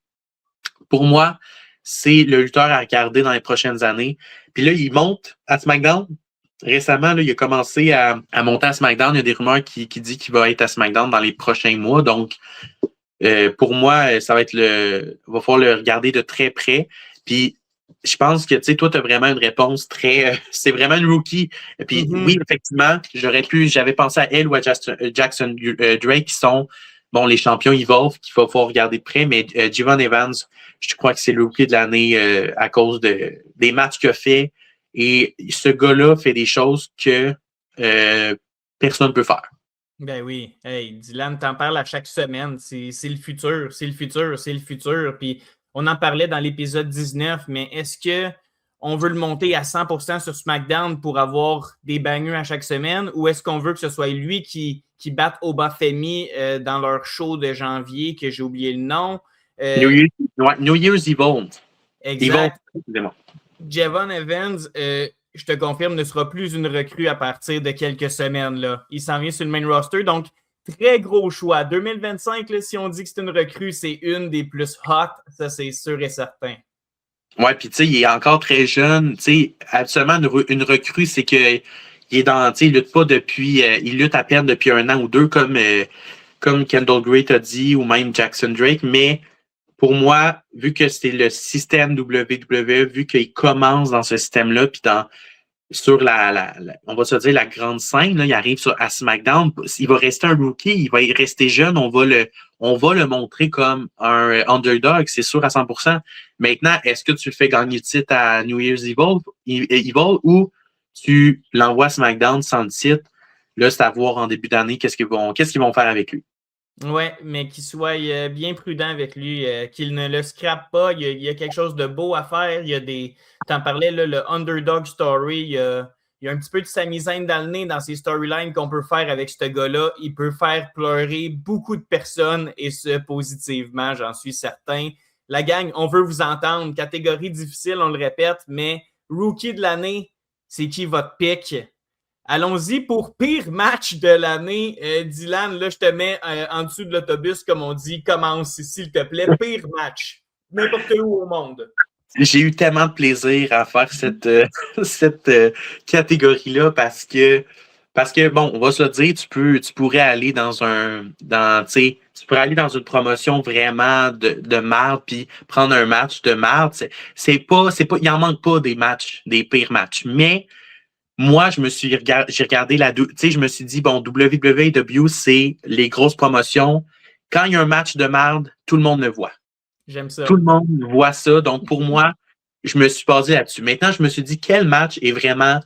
pour moi, c'est le lutteur à regarder dans les prochaines années. Puis là, il monte à SmackDown. Récemment, là, il a commencé à monter à SmackDown. Il y a des rumeurs qui disent qu'il va être à SmackDown dans les prochains mois. Donc, pour moi, ça va être va falloir le regarder de très près. Puis, je pense que, tu sais, toi, tu as vraiment une réponse très... c'est vraiment une rookie. Puis, oui, effectivement, j'avais pensé à elle ou à Jackson Drake, qui sont, bon, les champions Evolve, qu'il faut regarder de près, mais Javon Evans, je crois que c'est le rookie de l'année à cause des matchs qu'il a fait. Et ce gars-là fait des choses que personne ne peut faire. Ben oui. Hey, Dylan, t'en parles à chaque semaine. C'est le futur, c'est le futur, c'est le futur. Puis on en parlait dans l'épisode 19, mais est-ce que on veut le monter à 100% sur SmackDown pour avoir des bangers à chaque semaine, ou est-ce qu'on veut que ce soit lui qui batte Obafemi dans leur show de janvier, que j'ai oublié le nom? New Year's Evolve. Exact. Javon Evans, je te confirme, ne sera plus une recrue à partir de quelques semaines. Là. Il s'en vient sur le main roster, donc très gros choix. 2025, là, si on dit que c'est une recrue, c'est une des plus hot, ça c'est sûr et certain. Ouais, puis tu sais, il est encore très jeune. Tu sais, absolument, une recrue, c'est que il est dans, tu sais, il lutte pas depuis, il lutte à peine depuis 1 an ou 2, comme Kendall Gray a dit, ou même Jackson Drake. Mais pour moi, vu que c'est le système WWE, vu qu'il commence dans ce système-là, puis sur on va se dire la grande scène, là, il arrive à SmackDown, il va rester un rookie, il va y rester jeune, on va le montrer comme un underdog, c'est sûr à 100%. Maintenant, est-ce que tu le fais gagner le titre à New Year's Evil ou tu l'envoies à SmackDown sans le titre? Là, c'est à voir en début d'année qu'est-ce qu'ils vont faire avec lui. Oui, mais qu'il soit bien prudent avec lui, qu'il ne le scrape pas. Il y a quelque chose de beau à faire. Il y a t'en parlais, là, le underdog story. Il y a un petit peu de Sami Zayn dans le nez dans ces storylines qu'on peut faire avec ce gars-là. Il peut faire pleurer beaucoup de personnes, et ce, positivement, j'en suis certain. La gang, on veut vous entendre. Catégorie difficile, on le répète, mais rookie de l'année, c'est qui votre pick? Allons-y pour pire match de l'année. Dylan, là, je te mets en dessous de l'autobus, comme on dit. Commence, s'il te plaît. Pire match. N'importe où au monde. J'ai eu tellement de plaisir à faire cette catégorie-là parce que, bon, on va se le dire, tu pourrais aller tu pourrais aller dans une promotion vraiment de marde puis prendre un match de marde. Il en manque pas des matchs, des pires matchs. Mais, moi, j'ai regardé je me suis dit, bon, WWE, c'est les grosses promotions. Quand il y a un match de marde, tout le monde le voit. J'aime ça. Tout le monde voit ça. Donc, pour moi, je me suis basé là-dessus. Maintenant, je me suis dit, quel match est vraiment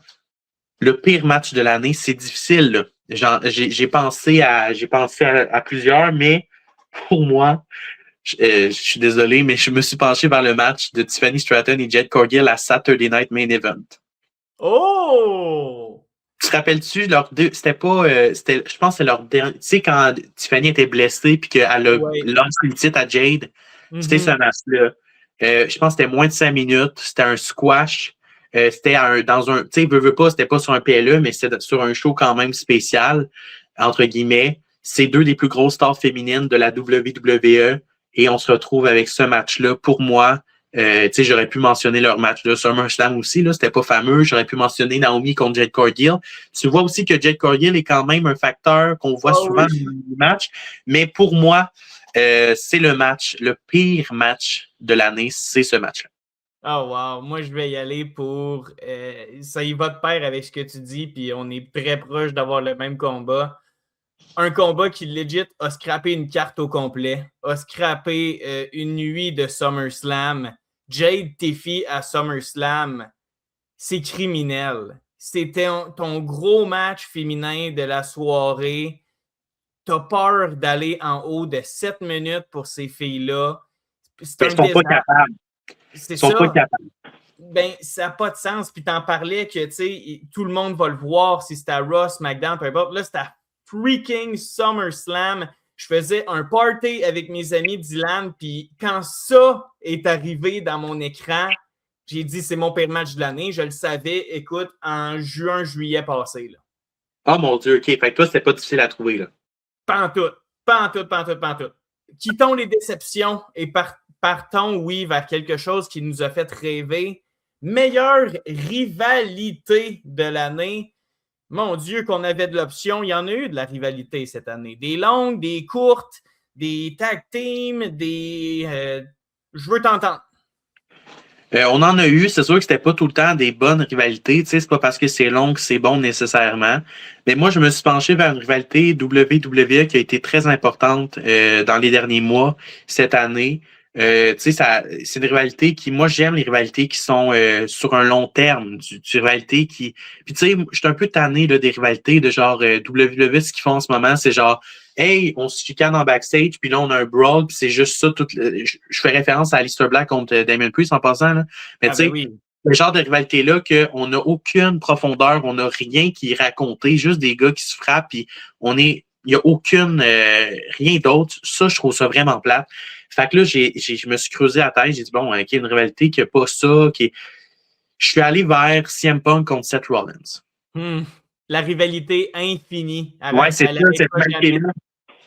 le pire match de l'année? C'est difficile, là. J'ai pensé à plusieurs, mais pour moi, je suis désolé, mais je me suis penché vers le match de Tiffany Stratton et Jade Cargill à Saturday Night Main Event. Oh! Tu te rappelles-tu, c'était pas, je pense que c'est leur dernier, tu sais, quand Tiffany était blessée puis qu'elle a lancé le titre à Jade, c'était ce match-là. Je pense que c'était moins de 5 minutes, c'était un squash, c'était tu sais, veux pas, c'était pas sur un PLE, mais c'était sur un show quand même spécial, entre guillemets. C'est deux des plus grosses stars féminines de la WWE et on se retrouve avec ce match-là. Pour moi, tu sais, j'aurais pu mentionner leur match de SummerSlam aussi, là, c'était pas fameux. J'aurais pu mentionner Naomi contre Jade Cargill. Tu vois aussi que Jade Cargill est quand même un facteur qu'on voit souvent dans les matchs. Mais pour moi, c'est le pire match de l'année, c'est ce match-là. Oh wow, moi je vais y aller pour... ça y va de pair avec ce que tu dis, puis on est très proche d'avoir le même combat. Un combat qui, legit, a scrappé une carte au complet, a scrappé une nuit de SummerSlam. Jade Tiffy à SummerSlam, c'est criminel. C'était ton gros match féminin de la soirée. T'as peur d'aller en haut de 7 minutes pour ces filles-là. Ils sont pas capables. C'est Ils sont ça. pas capables. Ben, ça n'a pas de sens. Puis t'en parlais que, tu sais, tout le monde va le voir si c'est à Raw, SmackDown, peu importe. Là, c'est à freaking SummerSlam. Je faisais un party avec mes amis Dylan, puis quand ça est arrivé dans mon écran, j'ai dit c'est mon pire match de l'année. Je le savais, écoute, en juin, juillet passé. Là. Oh mon Dieu, OK. Fait que toi, c'était pas difficile à trouver, là. Pantoute. Quittons les déceptions et partons, oui, vers quelque chose qui nous a fait rêver. Meilleure rivalité de l'année. Mon Dieu, qu'on avait de l'option. Il y en a eu de la rivalité cette année. Des longues, des courtes, des tag teams, des... je veux t'entendre. On en a eu, c'est sûr que c'était pas tout le temps des bonnes rivalités, tu sais, c'est pas parce que c'est long que c'est bon nécessairement. Mais moi, je me suis penché vers une rivalité WWE qui a été très importante dans les derniers mois, cette année. Tu sais, c'est une rivalité qui, moi, j'aime les rivalités qui sont sur un long terme, du rivalité qui. Puis tu sais, je suis un peu tanné là, des rivalités de genre WWE, ce qu'ils font en ce moment, c'est genre hey, on se chicane en backstage, puis là, on a un brawl, puis c'est juste ça. Je fais référence à Aleister Black contre Damien Priest en passant. Là. Mais tu sais, oui. le genre de rivalité-là qu'on n'a aucune profondeur, on n'a rien qui est raconté, juste des gars qui se frappent, puis il n'y a aucune, rien d'autre. Ça, je trouve ça vraiment plate. Fait que là, je me suis creusé la tête, j'ai dit, bon, OK, une rivalité qui n'a pas ça, Je suis allé vers CM Punk contre Seth Rollins. La rivalité infinie. Ouais, c'est ça, cette rivalité-là.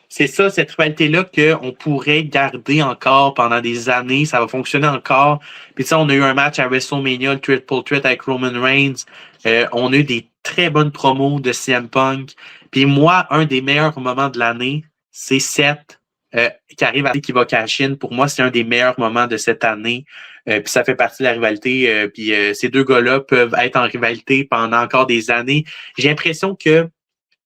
C'est ça, cette rivalité-là qu'on pourrait garder encore pendant des années. Ça va fonctionner encore. Puis tu sais, on a eu un match à WrestleMania, le Triple Threat avec Roman Reigns. On a eu des très bonnes promos de CM Punk. Puis moi, un des meilleurs moments de l'année, c'est Seth qui arrive qui va cash in. Pour moi, c'est un des meilleurs moments de cette année. Puis ça fait partie de la rivalité. Puis ces deux gars-là peuvent être en rivalité pendant encore des années. J'ai l'impression que, tu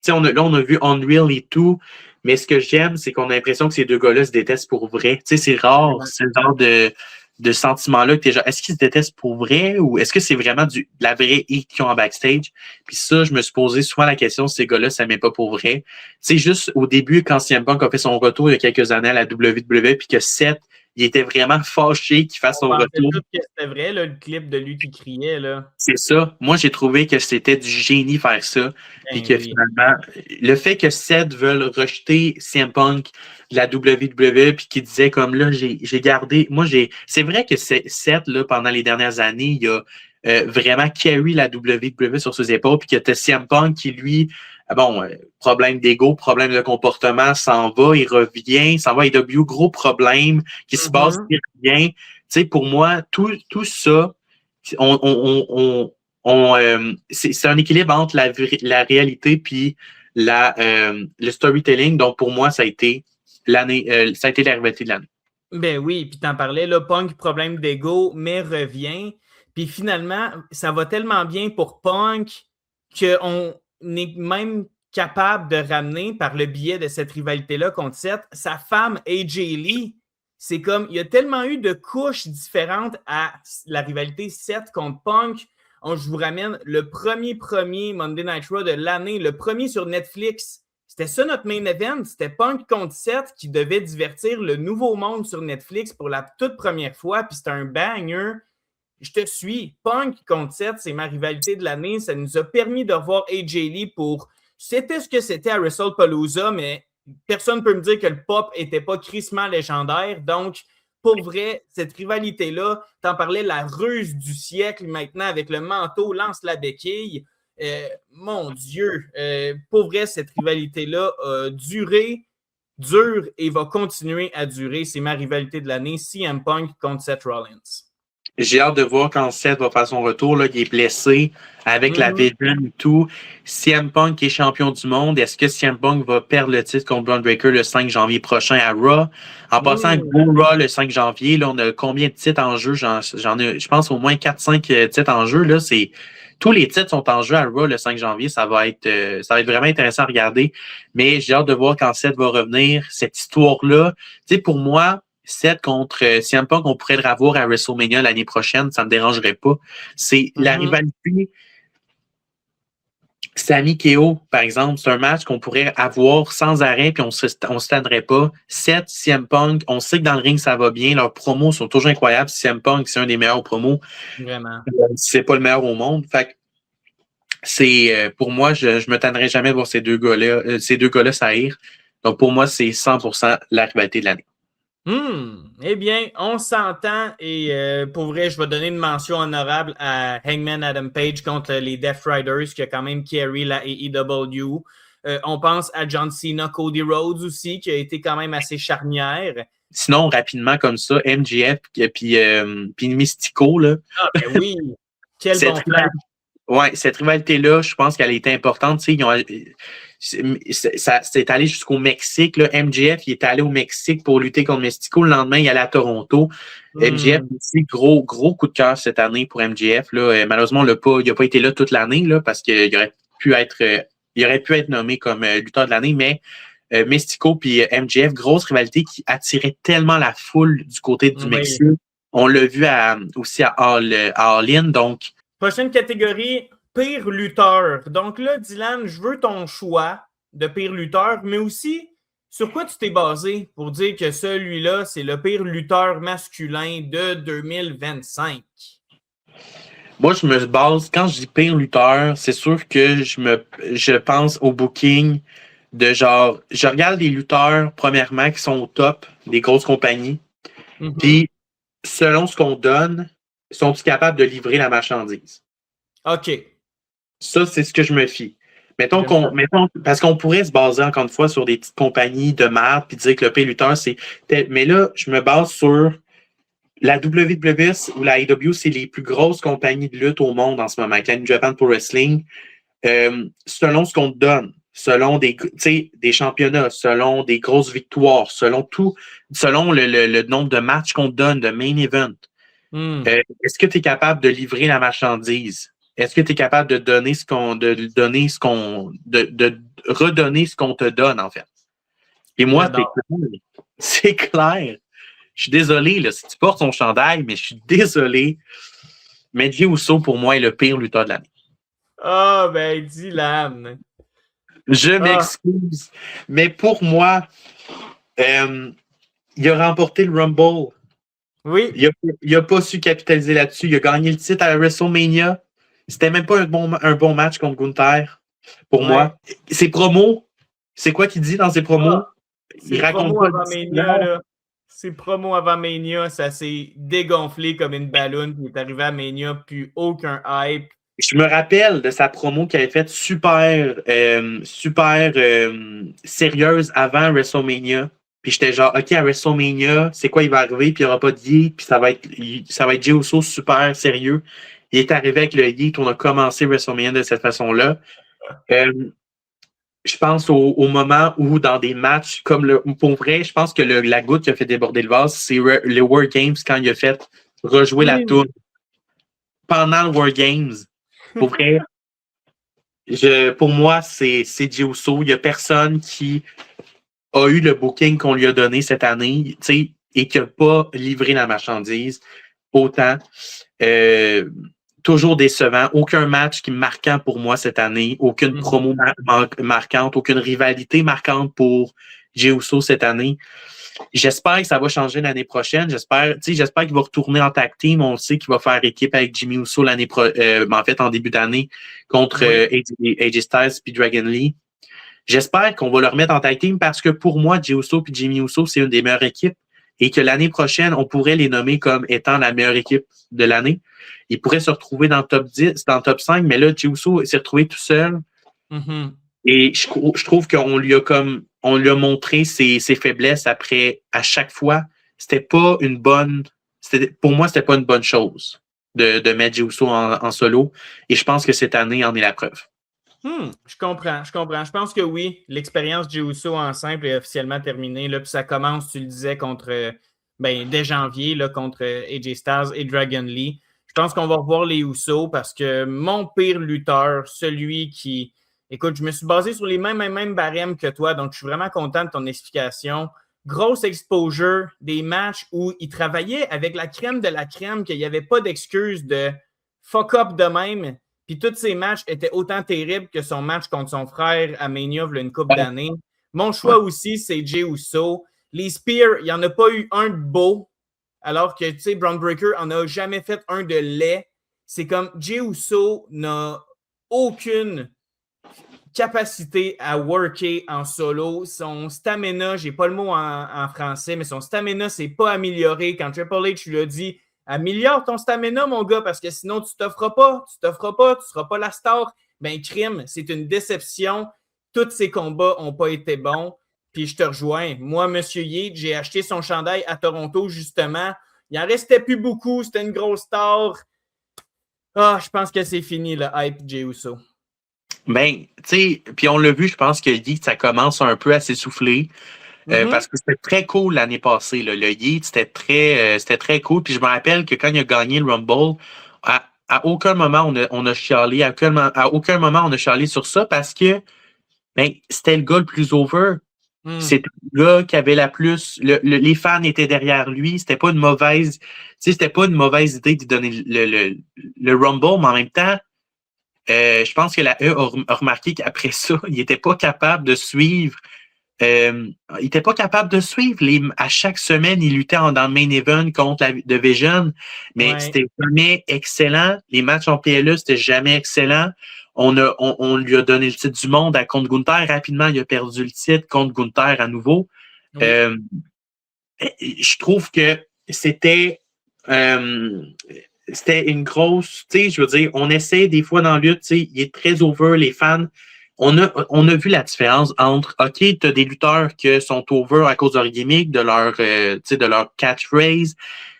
sais, on a vu Unreal et tout. Mais ce que j'aime, c'est qu'on a l'impression que ces deux gars-là se détestent pour vrai. Tu sais, c'est rare, ce genre de sentiment-là que t'es genre, est-ce qu'ils se détestent pour vrai ou est-ce que c'est vraiment de la vraie hate qu'ils ont en backstage? Puis ça, je me suis posé souvent la question si ces gars-là s'aimaient pas pour vrai. Tu sais, juste au début, quand CM Punk a fait son retour il y a quelques années à la WWE, puis que Seth, il était vraiment fâché qu'il fasse son retour. Tout que c'était vrai, là, le clip de lui qui criait. Là. C'est ça. Moi, j'ai trouvé que c'était du génie faire ça. Puis que finalement, le fait que Seth veuille rejeter CM Punk de la WWE, puis qu'il disait comme là, j'ai gardé. C'est vrai que Seth, là, pendant les dernières années, il a vraiment carry la WWE sur ses épaules, puis que tu as CM Punk qui, lui, problème d'ego, problème de comportement, s'en va, il revient, s'en va à AEW, gros problème qui se passe, il revient. Tu sais, pour moi, tout ça, c'est un équilibre entre la réalité puis le storytelling. Donc, pour moi, ça a été l'année, ça a été la rivalité de l'année. Ben oui, puis t'en parlais, là, Punk, problème d'ego, mais revient. Puis finalement, ça va tellement bien pour Punk qu'on est même capable de ramener, par le biais de cette rivalité-là contre Seth, sa femme AJ Lee. C'est comme, il y a tellement eu de couches différentes à la rivalité Seth contre Punk. Je vous ramène le premier Monday Night Raw de l'année, le premier sur Netflix. C'était ça notre main event. C'était Punk contre Seth qui devait divertir le nouveau monde sur Netflix pour la toute première fois. Puis c'était un banger. Je te suis. Punk contre Seth, c'est ma rivalité de l'année. Ça nous a permis de voir AJ Lee pour... C'était ce que c'était à WrestlePalooza, mais personne ne peut me dire que le pop n'était pas crissement légendaire. Donc, pour vrai, cette rivalité-là, t'en parlais, la ruse du siècle maintenant avec le manteau, lance la béquille. Mon Dieu, pour vrai, cette rivalité-là a duré, dure et va continuer à durer. C'est ma rivalité de l'année, CM Punk contre Seth Rollins. J'ai hâte de voir quand Seth va faire son retour. Là, il est blessé avec la Vision et tout. CM Punk est champion du monde. Est-ce que CM Punk va perdre le titre contre Braun Breaker le 5 janvier prochain à Raw? En passant à Go Raw le 5 janvier, là, on a combien de titres en jeu? J'en ai, je pense, au moins 4-5 titres en jeu. Là, tous les titres sont en jeu à Raw le 5 janvier. Ça va être vraiment intéressant à regarder. Mais j'ai hâte de voir quand Seth va revenir. Cette histoire-là, tu sais, pour moi, Seth contre CM Punk, on pourrait le revoir à WrestleMania l'année prochaine, ça ne me dérangerait pas. C'est la rivalité. Sami KO, par exemple, c'est un match qu'on pourrait avoir sans arrêt puis on se tannerait pas. Seth, CM Punk, on sait que dans le ring, ça va bien. Leurs promos sont toujours incroyables. CM Punk, c'est un des meilleurs promos. Vraiment. C'est pas le meilleur au monde. Fait que pour moi, je me tannerais jamais de voir ces deux gars-là saillir. Donc, pour moi, c'est 100% la rivalité de l'année. Eh bien, on s'entend et pour vrai, je vais donner une mention honorable à Hangman Adam Page contre les Death Riders qui a quand même carry la AEW. On pense à John Cena, Cody Rhodes aussi, qui a été quand même assez charnière. Sinon, rapidement comme ça, MJF puis Mystico, là. Ah, ben oui! Quel bon flash! Ouais, cette rivalité-là, je pense qu'elle était importante. C'est allé jusqu'au Mexique. Là. MJF, il est allé au Mexique pour lutter contre Mystico. Le lendemain, il est allé à Toronto. MJF, aussi, gros coup de cœur cette année pour MJF. Là. Malheureusement, il n'a pas été là toute l'année là, parce qu'il aurait pu être nommé comme lutteur de l'année, mais Mystico puis MJF, grosse rivalité qui attirait tellement la foule du côté du Mexique. On l'a vu aussi à All In, donc. Prochaine catégorie, pire lutteur. Donc là, Dylan, je veux ton choix de pire lutteur, mais aussi sur quoi tu t'es basé pour dire que celui-là, c'est le pire lutteur masculin de 2025? Moi, je me base, quand je dis pire lutteur, c'est sûr que je pense au booking de genre, je regarde les lutteurs, premièrement, qui sont au top des grosses compagnies, puis selon ce qu'on donne, sont-ils capables de livrer la marchandise? OK. Ça, c'est ce que je me fie. Mettons, parce qu'on pourrait se baser encore une fois sur des petites compagnies de marde puis dire que le pire lutteur, c'est. Mais là, je me base sur la WWE ou la AEW, c'est les plus grosses compagnies de lutte au monde en ce moment, avec la New Japan Pro Wrestling. Selon ce qu'on te donne, selon des championnats, selon des grosses victoires, selon le nombre de matchs qu'on te donne, de main event, est-ce que tu es capable de livrer la marchandise? Est-ce que tu es capable de redonner ce qu'on te donne, en fait? Et moi, c'est clair. Je suis désolé, là, si tu portes son chandail, mais je suis désolé. Mais Jey Uso, pour moi, est le pire lutteur de l'année. Ah, ben, Dylan. Je m'excuse. Mais pour moi, il a remporté le Rumble. Oui. Il n'a pas su capitaliser là-dessus. Il a gagné le titre à WrestleMania. C'était même pas un bon match contre Gunther, pour moi. Ses promos, c'est quoi qu'il dit dans ses promos? Il raconte pas avant Mania, là. Ses promos avant Mania, ça s'est dégonflé comme une ballonne. Il est arrivé à Mania, plus aucun hype. Je me rappelle de sa promo qu'il avait faite super sérieuse avant WrestleMania. Puis j'étais genre, OK, à WrestleMania, c'est quoi, il va arriver, puis il n'y aura pas de Yeet, puis ça va être Jey Uso super sérieux. Il est arrivé avec le Yeet, on a commencé WrestleMania de cette façon-là. Je pense au moment où, dans des matchs comme pour vrai, je pense que la goutte qui a fait déborder le vase, c'est les War Games quand il a fait rejouer la toune. Pendant le War Games, pour vrai, pour moi, c'est Jey Uso. Il n'y a personne qui a eu le booking qu'on lui a donné cette année, et qui n'a pas livré la marchandise autant. Toujours décevant. Aucun match qui est marquant pour moi cette année. Aucune promo marquante. Aucune rivalité marquante pour Jey Uso cette année. J'espère que ça va changer l'année prochaine. J'espère qu'il va retourner en tag team. On sait qu'il va faire équipe avec Jimmy Uso en début d'année contre AJ Styles puis Dragon Lee. J'espère qu'on va le remettre en tag team parce que pour moi, Jey Uso et Jimmy Uso, c'est une des meilleures équipes et que l'année prochaine, on pourrait les nommer comme étant la meilleure équipe de l'année. Ils pourraient se retrouver dans le top 10, dans le top 5, mais là, Jey Uso s'est retrouvé tout seul. Et je trouve qu'on lui a montré ses faiblesses après, à chaque fois. Pour moi, c'était pas une bonne chose de mettre Jey Uso en solo. Et je pense que cette année en est la preuve. Je comprends. Je pense que oui, l'expérience Jey Uso en simple est officiellement terminée. Là, puis ça commence, tu le disais, dès janvier, là, contre AJ Styles et Dragon Lee. Je pense qu'on va revoir les Usos parce que mon pire lutteur, celui qui... Écoute, je me suis basé sur les mêmes barèmes que toi, donc je suis vraiment content de ton explication. Grosse exposure, des matchs où il travaillait avec la crème de la crème, qu'il n'y avait pas d'excuse de fuck up de même. Puis tous ses matchs étaient autant terribles que son match contre son frère à Mania il y a une couple d'années. Mon choix aussi, c'est Jey Uso. Les Spears, il n'y en a pas eu un de beau, alors que, tu sais, Braun Breaker en a jamais fait un de laid. C'est comme Jey Uso n'a aucune capacité à worker en solo. Son stamina, j'ai pas le mot en français, mais son stamina s'est pas amélioré. Quand Triple H lui a dit améliore ton stamina, mon gars, parce que sinon tu t'offres pas, tu seras pas la star. Ben, crime, c'est une déception. Tous ses combats n'ont pas été bons. Puis je te rejoins. Moi, Monsieur Yates, j'ai acheté son chandail à Toronto, justement. Il en restait plus beaucoup. C'était une grosse star. Ah, je pense que c'est fini, le hype Jey Uso. Ben, tu sais, puis on l'a vu, je pense que Yeet, ça commence un peu à s'essouffler. Parce que c'était très cool l'année passée. Là. Le Yeet, c'était très cool. Puis je me rappelle que quand il a gagné le Rumble, à aucun moment on a chialé, à aucun moment on a chialé sur ça parce que ben, c'était le gars le plus over. C'était le gars qui avait la plus. Les fans étaient derrière lui. C'était pas une mauvaise. C'était pas une mauvaise idée de donner le Rumble, mais en même temps, je pense que la E a remarqué qu'après ça, il n'était pas capable de suivre. Il n'était pas capable de suivre. À chaque semaine, il luttait dans le main event contre la Division, mais c'était jamais excellent. Les matchs en PLE, c'était jamais excellent. On lui a donné le titre du monde à contre Gunther. Rapidement, il a perdu le titre contre Gunther à nouveau. Oui. Je trouve que c'était une grosse, tu sais, je veux dire, on essaie des fois dans la lutte, tu sais, il est très over, les fans. On a vu la différence entre, OK, tu as des lutteurs qui sont over à cause de leur gimmick, de leur catchphrase,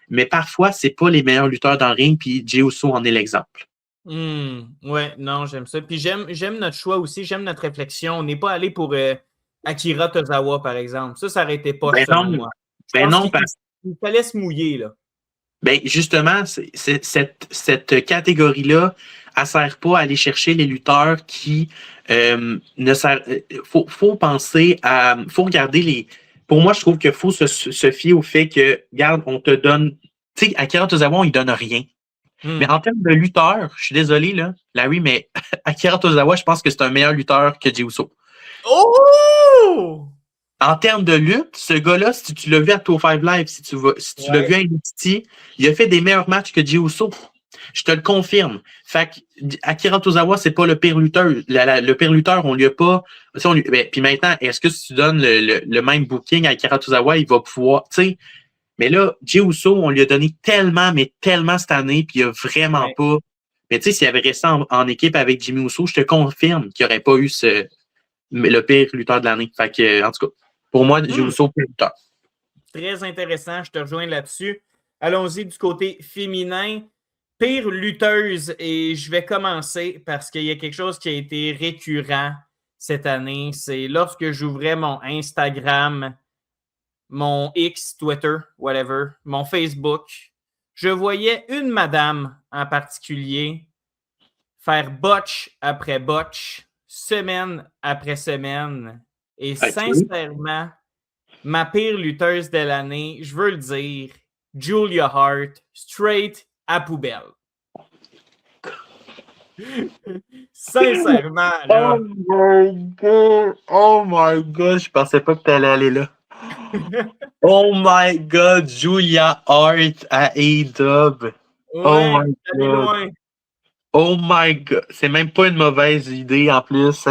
mais parfois, c'est pas les meilleurs lutteurs dans le ring, puis Jey Uso en est l'exemple. Ouais, non, j'aime ça. Puis j'aime notre choix aussi, j'aime notre réflexion. On n'est pas allé pour Akira Tozawa, par exemple. Ça n'arrêtait pas, selon moi. Il fallait se mouiller, là. Ben justement, cette catégorie-là, elle ne sert pas à aller chercher les lutteurs qui ne servent. Faut penser à. Faut regarder les. Pour moi, je trouve qu'il faut se fier au fait que, regarde, on te donne. Tu sais, Akira Tozawa, on ne donne rien. Mais en termes de lutteur, je suis désolé, là, Larry, mais Akira Tozawa, je pense que c'est un meilleur lutteur que Jey Uso. Oh! En termes de lutte, ce gars-là, si tu l'as vu à Tour 5 Live, si tu l'as vu à NXT, il a fait des meilleurs matchs que Jey Uso. Je te le confirme. Fait que Akira Tozawa, c'est pas le pire lutteur. Le pire lutteur, on lui a pas. Puis maintenant, est-ce que si tu donnes le même booking à Akira Tozawa, il va pouvoir. Mais là, Jey Uso, on lui a donné tellement, mais tellement cette année, puis il a vraiment pas. Mais tu sais, s'il avait resté en équipe avec Jimmy Uso, je te confirme qu'il n'y aurait pas eu le pire lutteur de l'année. Fait que, en tout cas. Pour moi, Jey Uso, pire lutteur. Très intéressant, je te rejoins là-dessus. Allons-y du côté féminin. Pire lutteuse, et je vais commencer parce qu'il y a quelque chose qui a été récurrent cette année. C'est lorsque j'ouvrais mon Instagram, mon X, Twitter, whatever, mon Facebook, je voyais une madame en particulier faire botch après botch, semaine après semaine. Et sincèrement, ma pire lutteuse de l'année, je veux le dire, Julia Hart, straight à poubelle. Sincèrement, là. Oh my God, je pensais pas que tu allais aller là. Oh my God, Julia Hart à A-Dub. Ouais, oh my God. Loin. Oh my God, c'est même pas une mauvaise idée en plus.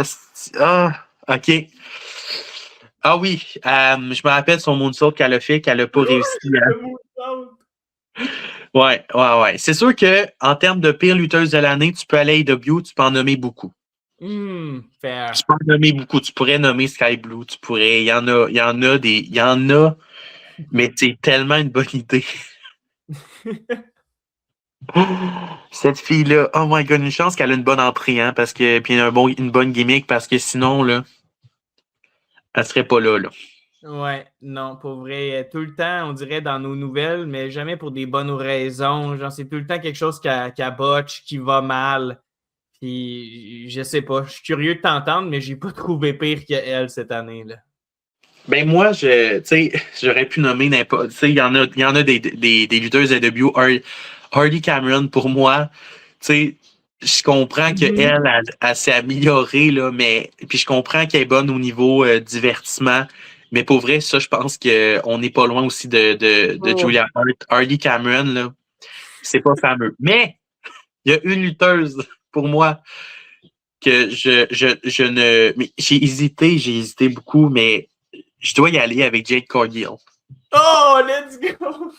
OK. Ah oui, je me rappelle son moonsault qu'elle a fait, qu'elle n'a pas réussi. Ouais. C'est sûr qu'en termes de pire lutteuse de l'année, tu peux aller à AEW, tu peux en nommer beaucoup. Fair. Tu peux en nommer beaucoup. Tu pourrais nommer Sky Blue, tu pourrais. Il y en a, mais c'est tellement une bonne idée. Cette fille-là, oh my God, une chance qu'elle a une bonne entrée, hein, parce que, puis une bonne gimmick, parce que sinon, là, elle serait pas là. Ouais, non, pour vrai, tout le temps, on dirait dans nos nouvelles, mais jamais pour des bonnes raisons. Genre, c'est tout le temps quelque chose qui botche, qui va mal. Puis, je sais pas, je suis curieux de t'entendre, mais j'ai pas trouvé pire qu'elle cette année-là. Ben moi, j'aurais pu nommer n'importe. Tu sais, il y en a des lutteuses AEW. Hardy Cameron, pour moi, tu sais, je comprends qu'elle, elle s'est améliorée, là, mais puis je comprends qu'elle est bonne au niveau divertissement. Mais pour vrai, ça, je pense qu'on n'est pas loin aussi de Julia Hart. Harley Cameron, là, c'est pas fameux. Mais il y a une lutteuse pour moi que je ne. Mais j'ai hésité beaucoup, mais je dois y aller avec Jade Cargill. Oh, let's go!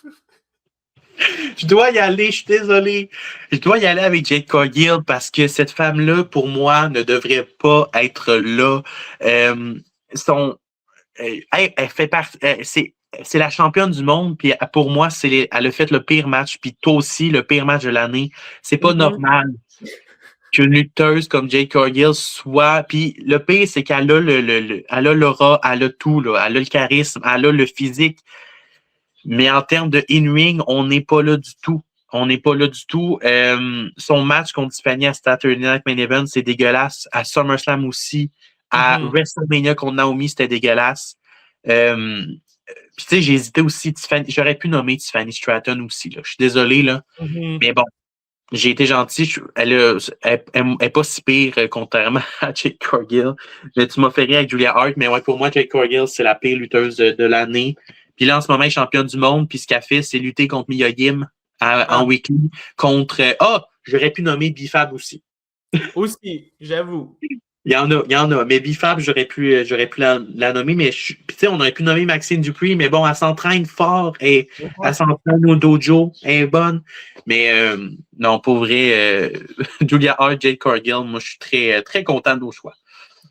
Je dois y aller, je suis désolé. Je dois y aller avec Jade Cargill parce que cette femme-là, pour moi, ne devrait pas être là. Elle fait partie. C'est la championne du monde, puis pour moi, elle a fait le pire match, puis toi aussi, le pire match de l'année. C'est pas normal qu'une lutteuse comme Jade Cargill soit. Puis le pire, c'est qu'elle a elle a l'aura, elle a tout, là. Elle a le charisme, elle a le physique. Mais en termes de in-ring, on n'est pas là du tout. On n'est pas là du tout. Son match contre Tiffany à Saturday Night Main Event, c'est dégueulasse. À SummerSlam aussi. À WrestleMania contre Naomi, c'était dégueulasse. Puis tu sais, j'ai hésité aussi. J'aurais pu nommer Tiffany Stratton aussi. Là. Je suis désolé, là. Mais bon, j'ai été gentil. Elle est pas si pire, contrairement à Jade Cargill. Mais tu m'as fait rire avec Julia Hart. Mais ouais, pour moi, Jade Cargill, c'est la pire lutteuse de l'année. Puis là, en ce moment, elle est championne du monde. Puis ce qu'elle fait, c'est lutter contre Mia Yim en weekly. Contre... j'aurais pu nommer B-Fab aussi. Aussi, j'avoue. Il y en a. Mais B-Fab, j'aurais pu la nommer. Mais tu sais, on aurait pu nommer Maxine Dupree. Mais bon, elle s'entraîne fort. Et elle s'entraîne au dojo. Elle est bonne. Mais non, pour vrai, Julia Hart, Jade Cargill, moi, je suis très, très content de nos choix.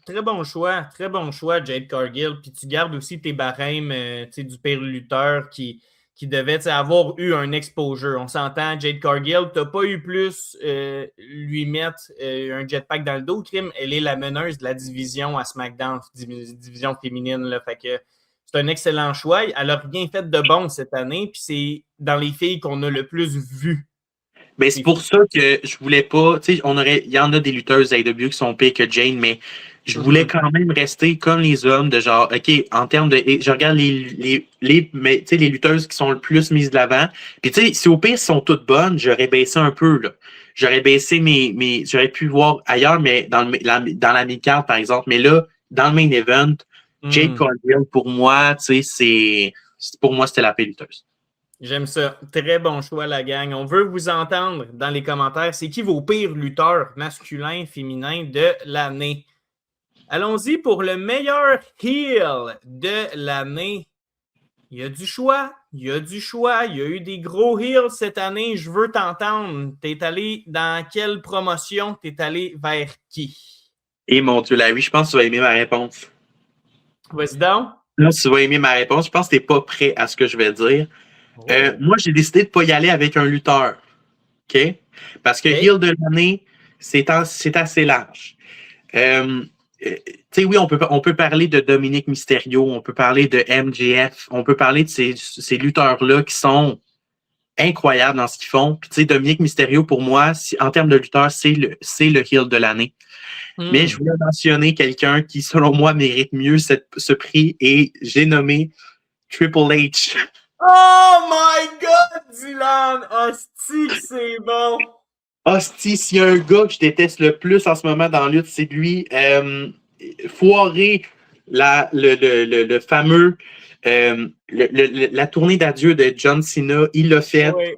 Très bon choix, Jade Cargill. Puis tu gardes aussi tes barèmes du pire lutteur qui devait avoir eu un exposure. On s'entend, Jade Cargill, tu n'as pas eu plus lui mettre un jetpack dans le dos. Crime, elle est la meneuse de la division à SmackDown, division féminine. Là, fait que c'est un excellent choix. Elle n'a rien fait de bon cette année. Puis c'est dans les filles qu'on a le plus vues. Ben, c'est pour ça que je voulais pas. Tu sais, il y en a des lutteuses AEW qui sont pires que Jane, mais je voulais quand même rester comme les hommes, de genre, OK, en termes de. Je regarde les lutteuses qui sont le plus mises de l'avant. Puis, tu sais, si au pire, elles sont toutes bonnes, j'aurais baissé un peu, là. J'aurais baissé j'aurais pu voir ailleurs, mais dans la mid-card, par exemple. Mais là, dans le main event, Jade Cargill, pour moi, tu sais, pour moi, c'était la pire lutteuse. J'aime ça. Très bon choix, la gang. On veut vous entendre dans les commentaires. C'est qui vos pires lutteurs masculins, féminins de l'année? Allons-y pour le meilleur heel de l'année. Il y a du choix. Il y a eu des gros heels cette année. Je veux t'entendre. T'es allé dans quelle promotion? T'es allé vers qui? Et mon Dieu, Larry, je pense que tu vas aimer ma réponse. Vas-y donc. Là, tu vas aimer ma réponse. Je pense que tu n'es pas prêt à ce que je vais dire. Moi, j'ai décidé de ne pas y aller avec un lutteur. OK? Parce que heel de l'année, c'est assez large. Tu sais, oui, on peut parler de Dominique Mysterio, on peut parler de MJF, on peut parler de ces lutteurs-là qui sont incroyables dans ce qu'ils font. Puis, tu sais, Dominique Mysterio, pour moi, en termes de lutteur, c'est le heel de l'année. Mais je voulais mentionner quelqu'un qui, selon moi, mérite mieux ce prix et j'ai nommé Triple H. Oh my God, Dylan! Hostie, c'est bon! Hostie, s'il y a un gars que je déteste le plus en ce moment dans la lutte, c'est lui. Foirer le fameux la tournée d'adieu de John Cena, il l'a fait. Oui.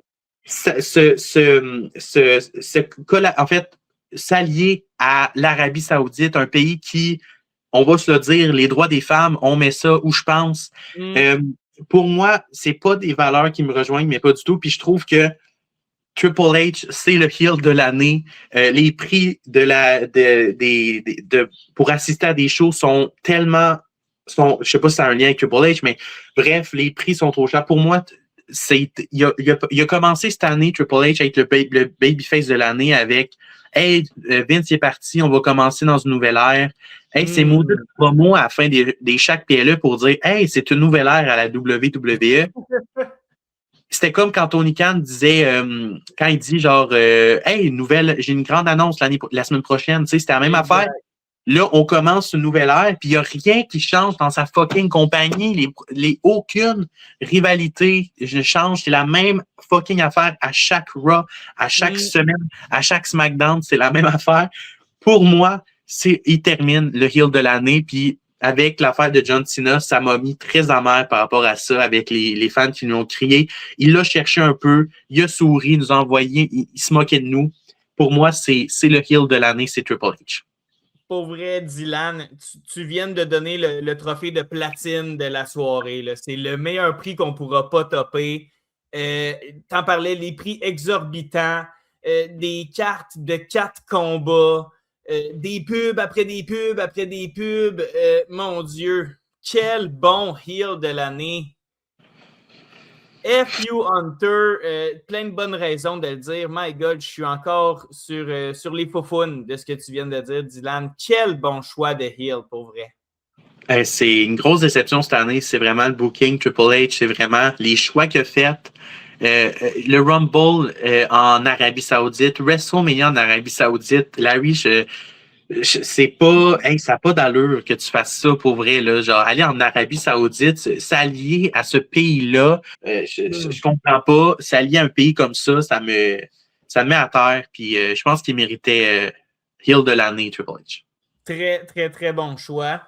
En fait, s'allier à l'Arabie Saoudite, un pays qui, on va se le dire, les droits des femmes, on met ça où je pense. Pour moi, c'est pas des valeurs qui me rejoignent, mais pas du tout. Puis je trouve que Triple H, c'est le heel de l'année. Les prix pour assister à des shows sont tellement... je sais pas si ça a un lien avec Triple H, mais bref, les prix sont trop chers. Pour moi, il a commencé cette année, Triple H, avec le babyface de l'année avec « Hey, Vince est parti, on va commencer dans une nouvelle ère. » Hey, c'est maudit promo à la fin des chaque PLE pour dire « Hey, c'est une nouvelle ère à la WWE. » C'était comme quand Tony Khan disait, quand il dit genre « Hey, j'ai une grande annonce la semaine prochaine. » Tu sais, c'était la même affaire. Là, on commence une nouvelle ère, puis il n'y a rien qui change dans sa fucking compagnie. Aucune rivalité ne change. C'est la même fucking affaire à chaque Raw, à chaque semaine, à chaque SmackDown. C'est la même affaire. Pour moi, il termine le heel de l'année, puis avec l'affaire de John Cena, ça m'a mis très amer par rapport à ça, avec les fans qui nous ont crié. Il l'a cherché un peu, il a souri, il nous a envoyé, il se moquait de nous. Pour moi, c'est le heel de l'année, c'est Triple H. Pour vrai, Dylan, tu viens de donner le trophée de platine de la soirée. Là. C'est le meilleur prix qu'on ne pourra pas topper. T'en parlais, les prix exorbitants, des cartes de 4 combats, des pubs après des pubs après des pubs. Mon Dieu, quel bon heel de l'année. F.U. Hunter, plein de bonnes raisons de le dire. My God, je suis encore sur les faufounes de ce que tu viens de dire, Dylan. Quel bon choix de heel, pour vrai. C'est une grosse déception cette année. C'est vraiment le booking Triple H. C'est vraiment les choix qu'il a fait. Le Rumble en Arabie Saoudite, WrestleMania en Arabie Saoudite. Larry, c'est pas, ça n'a pas d'allure que tu fasses ça pour vrai, là. Genre, aller en Arabie Saoudite, s'allier à ce pays-là, je comprends pas. S'allier à un pays comme ça me met à terre. Puis je pense qu'il méritait heel de l'année, Triple H. Très, très, très bon choix.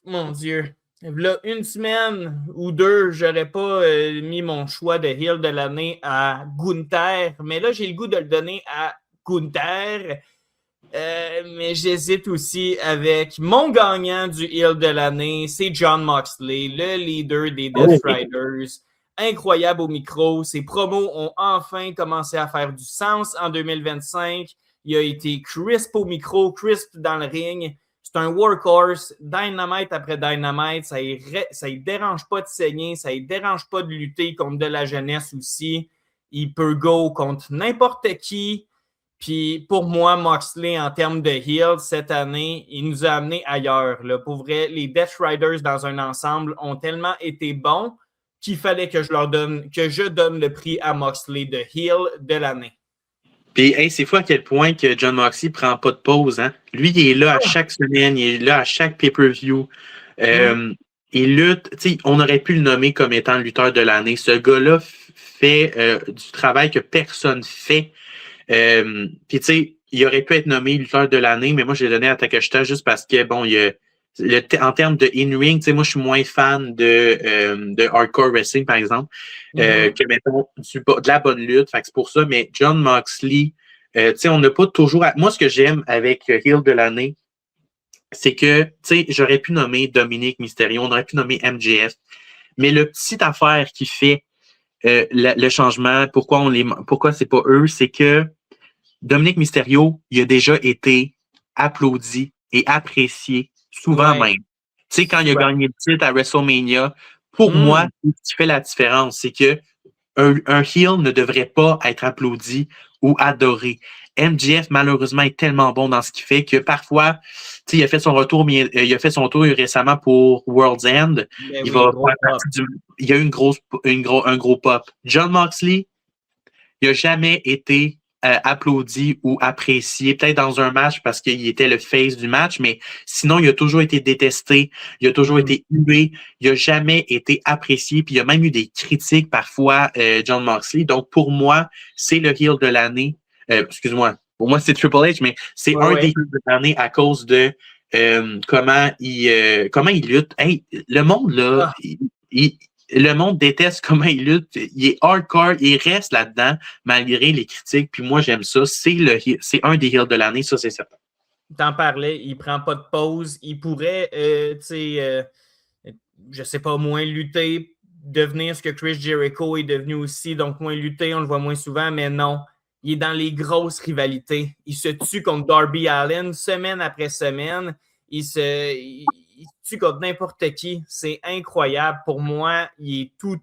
Mon Dieu. Là, une semaine ou deux, j'aurais pas mis mon choix de heel de l'année à Gunther, mais là, j'ai le goût de le donner à Gunther. Mais j'hésite aussi avec mon gagnant du heel de l'année, c'est Jon Moxley, le leader des Death Riders. Incroyable au micro. Ses promos ont enfin commencé à faire du sens en 2025. Il a été crisp au micro, crisp dans le ring. C'est un workhorse, dynamite après dynamite. Ça ne dérange pas de saigner, ça ne dérange pas de lutter contre de la jeunesse aussi. Il peut go contre n'importe qui. Puis pour moi, Moxley, en termes de heel, cette année, il nous a amenés ailleurs. Là. Pour vrai, les Death Riders dans un ensemble ont tellement été bons qu'il fallait que je donne le prix à Moxley de heel de l'année. Puis c'est fou à quel point que Jon Moxley prend pas de pause. Hein? Lui, il est là à chaque semaine, il est là à chaque pay-per-view. Il lutte, on aurait pu le nommer comme étant le lutteur de l'année. Ce gars-là fait du travail que personne fait. Puis tu sais, il aurait pu être nommé lutteur de l'année, mais moi je l'ai donné à Takeshita juste parce que bon, en termes de in-ring, tu sais, moi je suis moins fan de hardcore wrestling par exemple, que mettons de la bonne lutte. Fait que c'est pour ça, mais Jon Moxley, tu sais, on n'a pas toujours. Moi, ce que j'aime avec heel de l'année, c'est que tu sais, j'aurais pu nommer Dominic Mysterio, on aurait pu nommer MJF, mais le petit affaire qui fait le changement, pourquoi c'est pas eux, c'est que Dominic Mysterio, il a déjà été applaudi et apprécié, souvent même. Tu sais, quand il a gagné le titre à WrestleMania, pour moi, ce qui fait la différence, c'est que un heel ne devrait pas être applaudi ou adoré. MJF, malheureusement, est tellement bon dans ce qu'il fait que parfois, tu sais, il a fait son retour récemment pour World's End. Il y a eu un gros pop. Jon Moxley, il n'a jamais été applaudi ou apprécié, peut-être dans un match parce qu'il était le face du match, mais sinon, il a toujours été détesté, il a toujours été hué, il n'a jamais été apprécié, puis il y a même eu des critiques parfois, Jon Moxley. Donc, pour moi, c'est le heel de l'année. Excuse-moi, pour moi, c'est Triple H, mais c'est un des heels de l'année à cause de comment il lutte. Hey, le monde, là, le monde déteste comment il lutte. Il est hardcore, il reste là-dedans malgré les critiques. Puis moi, j'aime ça. C'est un des heels de l'année, ça, c'est certain. T'en parlais, il prend pas de pause. Il pourrait, je sais pas, moins lutter, devenir ce que Chris Jericho est devenu aussi. Donc, moins lutter, on le voit moins souvent, mais non. Il est dans les grosses rivalités. Il se tue contre Darby Allin semaine après semaine. Il se tue contre n'importe qui. C'est incroyable. Pour moi, il est tout.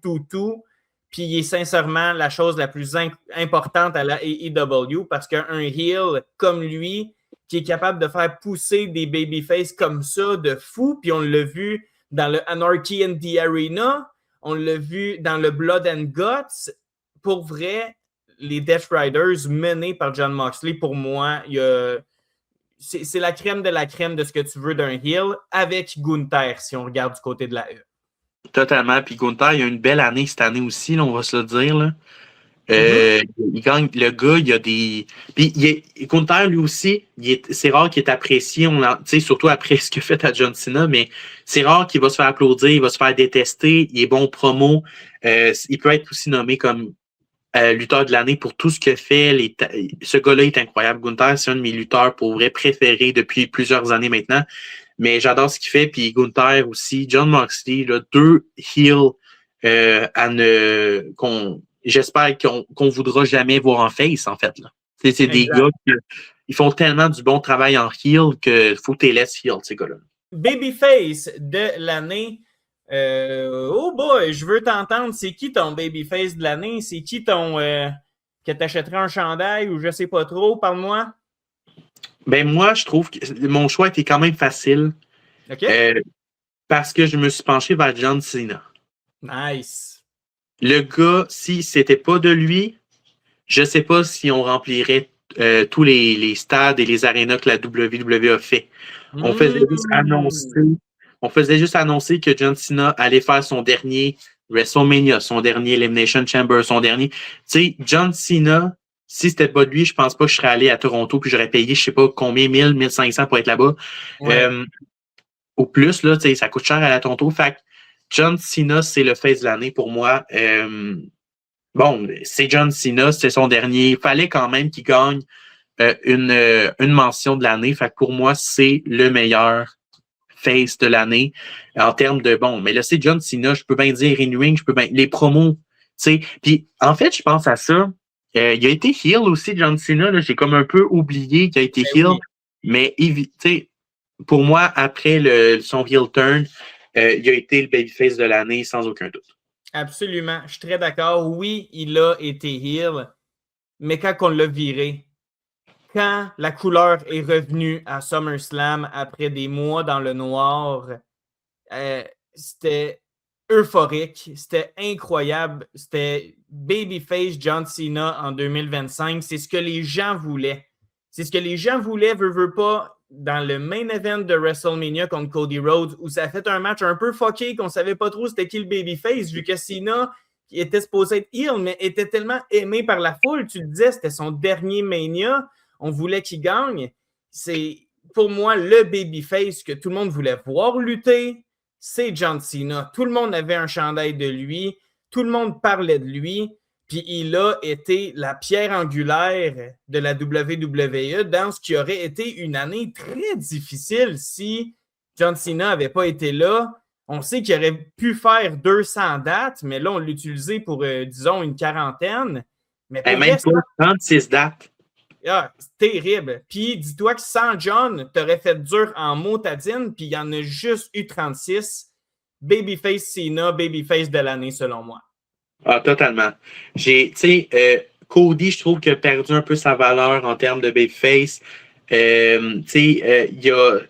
Puis il est sincèrement la chose la plus importante à la AEW parce qu'un heel comme lui, qui est capable de faire pousser des babyface comme ça, de fou, puis on l'a vu dans le Anarchy in the Arena, on l'a vu dans le Blood and Guts. Pour vrai, les Death Riders menés par Jon Moxley, pour moi, c'est la crème de la crème de ce que tu veux d'un heel avec Gunther, si on regarde du côté de la E. Totalement. Puis Gunther, il a une belle année cette année aussi, là, on va se le dire. Là. Il gagne, le gars, il a des. Puis Gunther, lui aussi, c'est rare qu'il est apprécié, surtout après ce qu'il a fait à John Cena, mais c'est rare qu'il va se faire applaudir, il va se faire détester, il est bon promo. Il peut être aussi nommé comme lutteur de l'année pour tout ce qu'il fait. Ce gars-là est incroyable. Gunther, c'est un de mes lutteurs pour vrai préférés depuis plusieurs années maintenant. Mais j'adore ce qu'il fait. Puis Gunther aussi, John Moxley, là, deux heels j'espère qu'on voudra jamais voir en face, en fait. Là. C'est des gars qui font tellement du bon travail en heel qu'il faut que tu les laisses heel, ces gars-là. Babyface de l'année. Oh boy, je veux t'entendre. C'est qui ton babyface de l'année? C'est qui ton que t'achèterais un chandail ou je sais pas trop? Parle-moi. Ben moi, je trouve que mon choix était quand même facile. OK. Parce que je me suis penché vers John Cena. Nice. Le gars, si c'était pas de lui, je sais pas si on remplirait tous les stades et les arénas que la WWE a fait. On faisait juste annoncer que John Cena allait faire son dernier WrestleMania, son dernier Elimination Chamber, son dernier. Tu sais, John Cena, si c'était pas de lui, je pense pas que je serais allé à Toronto puis j'aurais payé, je sais pas combien, 1500 pour être là-bas. Ouais. Au plus, là, tu sais, ça coûte cher à la Toronto. Fait que John Cena, c'est le face de l'année pour moi. Bon, c'est John Cena, c'est son dernier. Il fallait quand même qu'il gagne une mention de l'année. Fait que pour moi, c'est le meilleur face de l'année en termes de bon. Mais là, c'est John Cena, je peux bien dire in-ring, je peux bien. Les promos, tu sais. Puis en fait, je pense à ça. Il a été heel aussi, John Cena. Là, j'ai comme un peu oublié qu'il a été heel. Oui. Mais tu sais, pour moi, après son heel turn, il a été le babyface de l'année sans aucun doute. Absolument. Je suis très d'accord. Oui, il a été heel, mais quand on l'a viré, quand la couleur est revenue à SummerSlam après des mois dans le noir, c'était euphorique, c'était incroyable. C'était babyface John Cena en 2025. C'est ce que les gens voulaient. C'est ce que les gens voulaient, veut pas, dans le main event de WrestleMania contre Cody Rhodes, où ça a fait un match un peu fucké, qu'on savait pas trop c'était qui le babyface, vu que Cena, qui était supposé être heel, mais était tellement aimé par la foule. Tu le disais, c'était son dernier Mania. On voulait qu'il gagne. C'est, pour moi, le babyface que tout le monde voulait voir lutter, c'est John Cena. Tout le monde avait un chandail de lui. Tout le monde parlait de lui. Puis il a été la pierre angulaire de la WWE dans ce qui aurait été une année très difficile si John Cena n'avait pas été là. On sait qu'il aurait pu faire 200 dates, mais là, on l'a utilisé pour, disons, une quarantaine. Mais même pas 36 dates. Ah, c'est terrible. Puis dis-toi que sans John, t'aurais fait dur en motadine, puis il y en a juste eu 36. Babyface Cena, babyface de l'année, selon moi. Ah, totalement. Tu sais, Cody, je trouve qu'il a perdu un peu sa valeur en termes de babyface. Tu sais, il a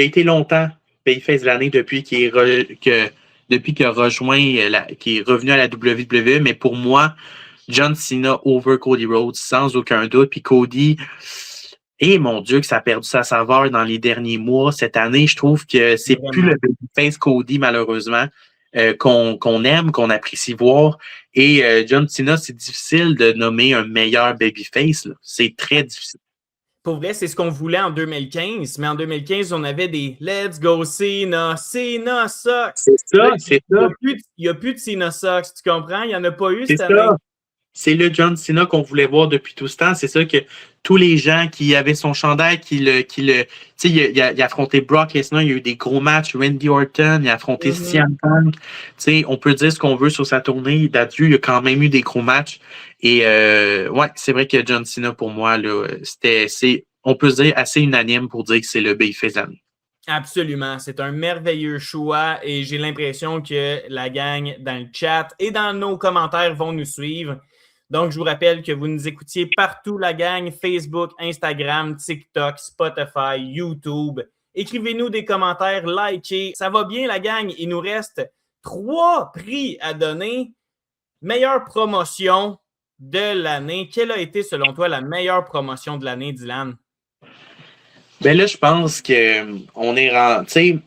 été longtemps babyface de l'année depuis qu'il a rejoint, qu'il est revenu à la WWE, mais pour moi, John Cena over Cody Rhodes, sans aucun doute. Puis Cody, mon Dieu, que ça a perdu sa saveur dans les derniers mois. Cette année, je trouve que c'est plus le babyface Cody, malheureusement, qu'on aime, qu'on apprécie voir. Et John Cena, c'est difficile de nommer un meilleur babyface. Là. C'est très difficile. Pour vrai, c'est ce qu'on voulait en 2015. Mais en 2015, on avait des Let's Go Cena, Cena Sucks. C'est ça, là, c'est ça. Il n'y a plus de Cena Sucks, tu comprends? Il n'y en a pas eu cette année. C'est le John Cena qu'on voulait voir depuis tout ce temps. C'est ça que tous les gens qui avaient son chandail, tu sais, il a affronté Brock Lesnar, il y a eu des gros matchs, Randy Orton, il a affronté CM Punk. Tu sais, on peut dire ce qu'on veut sur sa tournée d'adieu, il y a quand même eu des gros matchs. Et ouais, c'est vrai que John Cena, pour moi, là, on peut se dire assez unanime pour dire que c'est le babyface de l'année. Absolument. C'est un merveilleux choix et j'ai l'impression que la gang dans le chat et dans nos commentaires vont nous suivre. Donc, je vous rappelle que vous nous écoutiez partout, la gang, Facebook, Instagram, TikTok, Spotify, YouTube. Écrivez-nous des commentaires, likez. Ça va bien, la gang. Il nous reste 3 prix à donner. Meilleure promotion de l'année. Quelle a été, selon toi, la meilleure promotion de l'année, Dylan? Ben là, je pense que on est rendu, tu sais,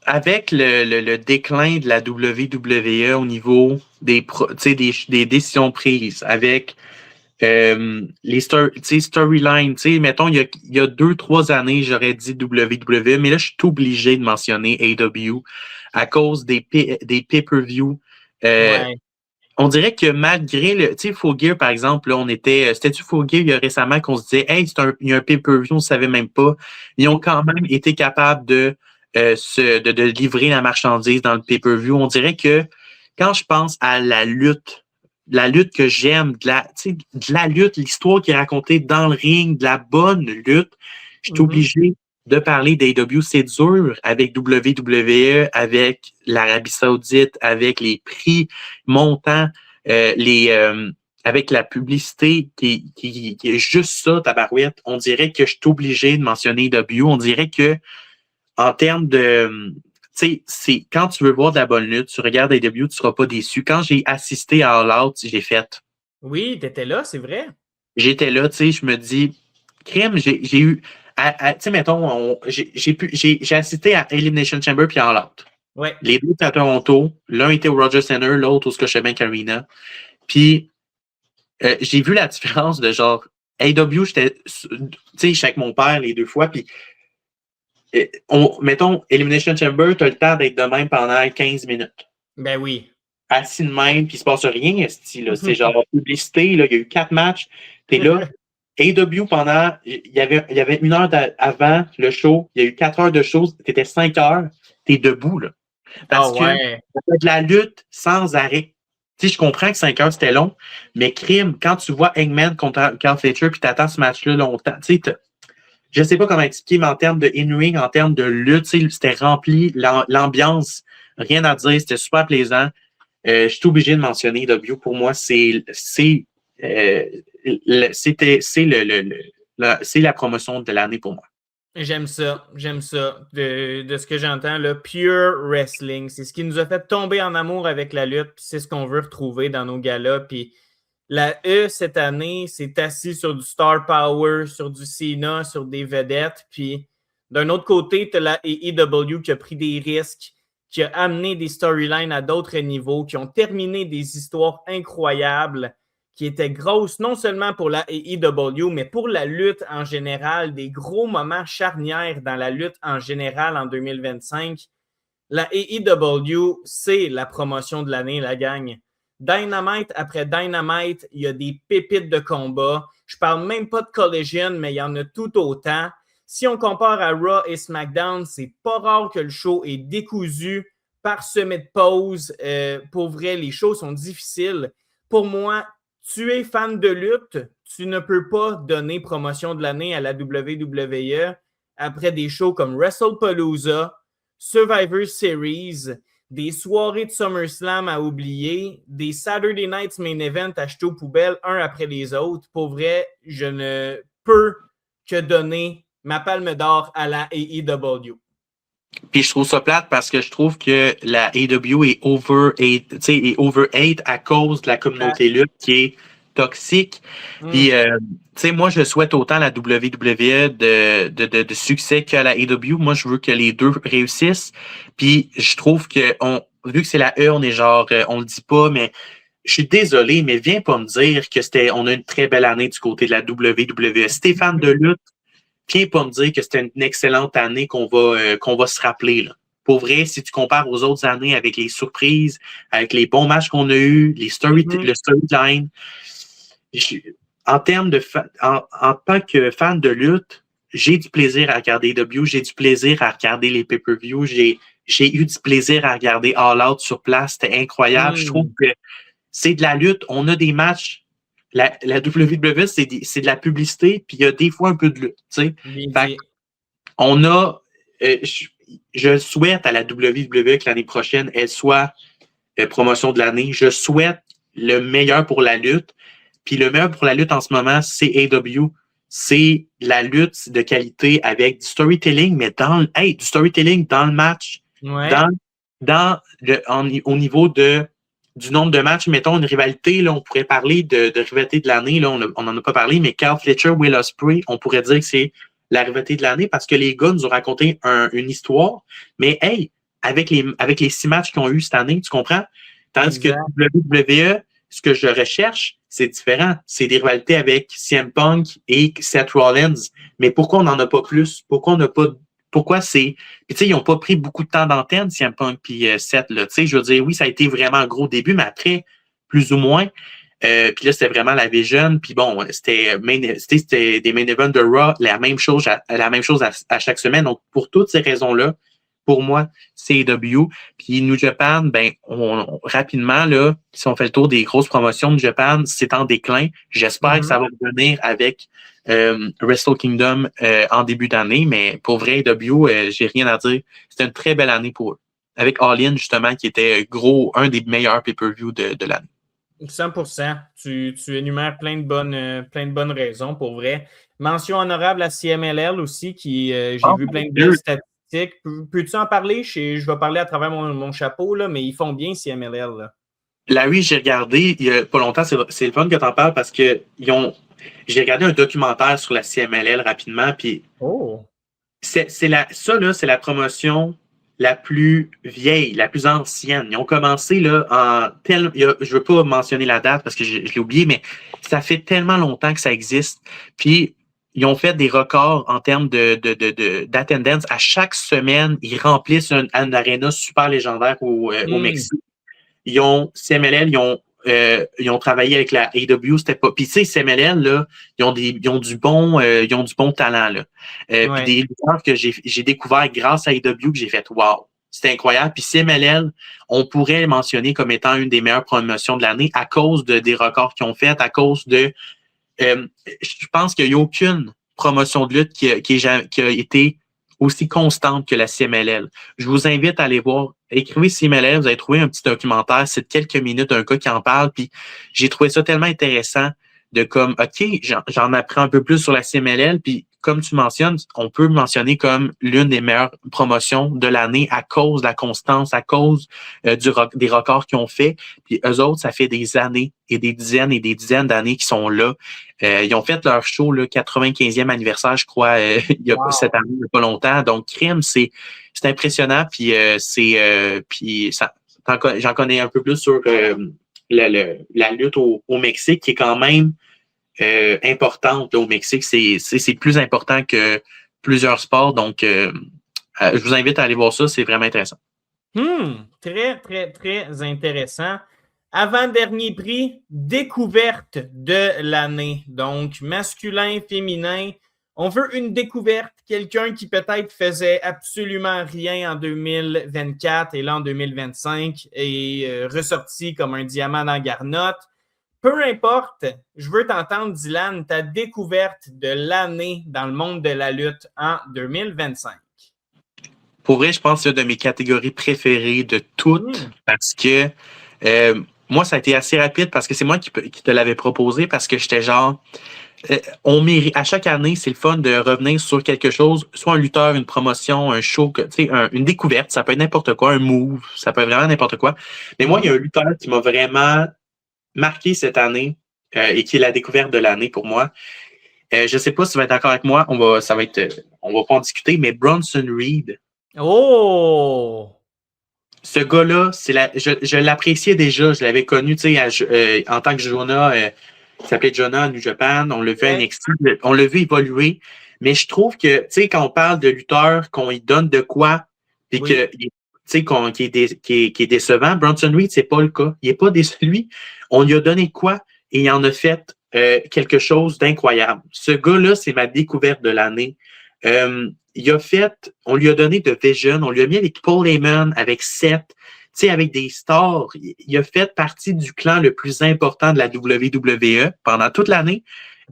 avec le déclin de la WWE au niveau tu sais, des décisions prises, avec storylines, tu sais, mettons, il y a 2-3 années, j'aurais dit WWE, mais là, je suis obligé de mentionner AEW à cause des pay-per-view. Ouais. On dirait que malgré le, tu sais, Full Gear, par exemple, là, c'était-tu Full Gear il y a récemment qu'on se disait, hey, il y a un pay-per-view, on ne savait même pas. Ils ont quand même été capables de livrer la marchandise dans le pay-per-view. On dirait que quand je pense à la lutte que j'aime, tu sais, de la lutte, l'histoire qui est racontée dans le ring, de la bonne lutte, je suis obligé de parler d'AEW. C'est dur avec WWE, avec l'Arabie Saoudite, avec les prix montants, avec la publicité qui est juste ça, tabarouette. On dirait que je suis obligé de mentionner AEW. On dirait que en termes de, tu sais, c'est quand tu veux voir de la bonne lutte, tu regardes AEW, tu ne seras pas déçu. Quand j'ai assisté à All Out, j'ai fait. Oui, t'étais là, c'est vrai. J'étais là, tu sais, je me dis, crème, j'ai eu, tu sais, mettons, j'ai assisté à Elimination Chamber puis All Out. Ouais. Les deux étaient à Toronto. L'un était au Rogers Center, l'autre au Scotiabank Arena. Puis, j'ai vu la différence de genre, AEW, j'étais, tu sais, avec mon père les deux fois, puis mettons, Elimination Chamber, tu as le temps d'être de même pendant 15 minutes. Ben oui. Assis de même, puis il se passe rien, c'est genre publicité, là, il y a eu 4 matchs, t'es là. AEW il y avait 1 heure avant le show, il y a eu 4 heures de show, t'étais 5 heures, t'es debout, là. Parce que t'as de la lutte sans arrêt. Tu sais, je comprends que 5 heures, c'était long, mais crime, quand tu vois Eggman contre Carl Fletcher, puis t'attends ce match-là longtemps, tu sais, je sais pas comment expliquer, mais en termes de in-ring, en termes de lutte, c'était rempli, l'ambiance, rien à dire, c'était super plaisant. Je suis obligé de mentionner W. Pour moi, c'est la promotion de l'année pour moi. J'aime ça. De ce que j'entends, là, pure wrestling. C'est ce qui nous a fait tomber en amour avec la lutte. C'est ce qu'on veut retrouver dans nos galas. Puis la cette année, s'est assis sur du Star Power, sur du Cena, sur des vedettes. Puis d'un autre côté, tu as la AEW qui a pris des risques, qui a amené des storylines à d'autres niveaux, qui ont terminé des histoires incroyables, qui étaient grosses, non seulement pour la AEW, mais pour la lutte en général, des gros moments charnières dans la lutte en général en 2025. La AEW, c'est la promotion de l'année, la gang. Dynamite après Dynamite, il y a des pépites de combat. Je parle même pas de Collision, mais il y en a tout autant. Si on compare à Raw et SmackDown, c'est pas rare que le show est décousu, parsemé de pauses. Pour vrai, les shows sont difficiles. Pour moi, tu es fan de lutte, tu ne peux pas donner promotion de l'année à la WWE après des shows comme WrestlePalooza, Survivor Series, des soirées de SummerSlam à oublier, des Saturday Nights Main Event achetés aux poubelles un après les autres. Pour vrai, je ne peux que donner ma palme d'or à la AEW. Puis je trouve ça plate parce que je trouve que la AEW est overhate à cause de la communauté lutte qui est toxique. Puis, tu sais, moi, je souhaite autant à la WWE de succès qu'à la AEW. Moi, je veux que les deux réussissent. Puis, je trouve que, vu que c'est la E, on est genre, on le dit pas, mais je suis désolé, mais viens pas me dire on a une très belle année du côté de la WWE. Si t'es fan de lutte, viens pas me dire que c'était une excellente année qu'on va se rappeler, là. Pour vrai, si tu compares aux autres années avec les surprises, avec les bons matchs qu'on a eus, le storyline, en termes en tant que fan de lutte, j'ai du plaisir à regarder W, j'ai du plaisir à regarder les pay-per-views, j'ai eu du plaisir à regarder All Out sur place, c'était incroyable. Je trouve que c'est de la lutte, on a des matchs. La WWE, c'est de la publicité, puis il y a des fois un peu de lutte. Tu sais. On a. Je souhaite à la WWE que l'année prochaine, elle soit promotion de l'année. Je souhaite le meilleur pour la lutte. Puis le meilleur pour la lutte en ce moment, c'est AEW. C'est la lutte de qualité avec du storytelling, mais du storytelling dans le match. Ouais. Au niveau du nombre de matchs, mettons une rivalité, là, on pourrait parler de rivalité de l'année, là, on n'en a pas parlé, mais Carl Fletcher, Will Ospreay, on pourrait dire que c'est la rivalité de l'année parce que les gars nous ont raconté une histoire. Mais hey, avec les 6 matchs qu'ils ont eu cette année, tu comprends? Tandis que Exact. WWE, ce que je recherche, c'est différent. C'est des rivalités avec CM Punk et Seth Rollins. Mais pourquoi on n'en a pas plus? Pourquoi on n'a pas. Pourquoi c'est. Puis tu sais, ils n'ont pas pris beaucoup de temps d'antenne, CM Punk puis Seth. Là. Tu sais, je veux dire, oui, ça a été vraiment un gros début, mais après, plus ou moins. Puis là, c'était vraiment la Vision. Puis bon, c'était des main events de Raw, la même chose à chaque semaine. Donc, pour toutes ces raisons-là, pour moi, c'est AEW. Puis New Japan, ben, rapidement, là, si on fait le tour des grosses promotions de New Japan, c'est en déclin. J'espère que ça va revenir avec Wrestle Kingdom en début d'année. Mais pour vrai, AEW, j'ai rien à dire. C'était une très belle année pour eux. Avec All In, justement, qui était un des meilleurs pay-per-view de l'année. 100%. Tu énumères plein de bonnes raisons, pour vrai. Mention honorable à CMLL aussi, qui j'ai vu plein de belles statistiques. Peux-tu en parler? Je vais parler à travers mon chapeau, là, mais ils font bien CMLL. Là. Là, oui, j'ai regardé, il y a pas longtemps, c'est le fun que tu en parles parce que j'ai regardé un documentaire sur la CMLL rapidement, puis c'est la promotion la plus vieille, la plus ancienne. Ils ont commencé là je veux pas mentionner la date parce que je l'ai oublié, mais ça fait tellement longtemps que ça existe. Puis ils ont fait des records en termes d'attendance. À chaque semaine, ils remplissent une aréna super légendaire au Mexique. CMLL, ils ont travaillé avec la AEW, c'était pas. Puis tu sais, CMLL, là, ils ont du bon talent, là. Puis des lutteurs que j'ai découvert grâce à AEW que j'ai fait wow. C'était incroyable. Puis CMLL, on pourrait le mentionner comme étant une des meilleures promotions de l'année à cause des records qu'ils ont fait, à cause de. Je pense qu'il n'y a eu aucune promotion de lutte qui a été aussi constante que la CMLL. Je vous invite à aller voir. Écrivez CMLL, vous allez trouver un petit documentaire, c'est de quelques minutes, un gars qui en parle, puis j'ai trouvé ça tellement intéressant de comme, OK, j'en apprends un peu plus sur la CMLL, puis comme tu mentionnes, on peut mentionner comme l'une des meilleures promotions de l'année à cause de la constance, à cause des records qu'ils ont fait. Puis eux autres, ça fait des années et des dizaines d'années qu'ils sont là. Ils ont fait leur show, le 95e anniversaire, je crois, cette année, il n'y a pas longtemps. Donc, crime, c'est impressionnant. Puis, j'en connais un peu plus sur la lutte au Mexique, qui est quand même importante là, au Mexique. C'est plus important que plusieurs sports. Donc, je vous invite à aller voir ça. C'est vraiment intéressant. Très, très, très intéressant. Avant-dernier prix, découverte de l'année. Donc, masculin, féminin. On veut une découverte, quelqu'un qui peut-être faisait absolument rien en 2024 et là en 2025 est ressorti comme un diamant dans garnotte. Peu importe, je veux t'entendre, Dylan, ta découverte de l'année dans le monde de la lutte en 2025. Pour vrai, je pense que c'est une de mes catégories préférées de toutes parce que moi, ça a été assez rapide parce que c'est moi qui te l'avais proposé parce que j'étais genre, à chaque année, c'est le fun de revenir sur quelque chose, soit un lutteur, une promotion, un show, une découverte, ça peut être n'importe quoi, un move, ça peut être vraiment n'importe quoi. Mais moi, il y a un lutteur qui m'a vraiment marqué cette année et qui est la découverte de l'année pour moi. Je sais pas si tu vas être d'accord avec moi, on va pas en discuter, mais Bronson Reed. Oh! Ce gars-là, je l'appréciais déjà, je l'avais connu, en tant que Jonah, il s'appelait Jonah à New Japan, on l'a vu à NXT, on l'a vu évoluer, mais je trouve que, tu sais, quand on parle de lutteur, qu'on lui donne de quoi, puis qui est décevant, Bronson Reed, c'est pas le cas. Il est pas déçu. Lui, on lui a donné quoi et il en a fait quelque chose d'incroyable. Ce gars-là, c'est ma découverte de l'année. On lui a donné de Vision, on lui a mis avec Paul Heyman, avec Seth, tu sais, avec des stars. Il a fait partie du clan le plus important de la WWE pendant toute l'année.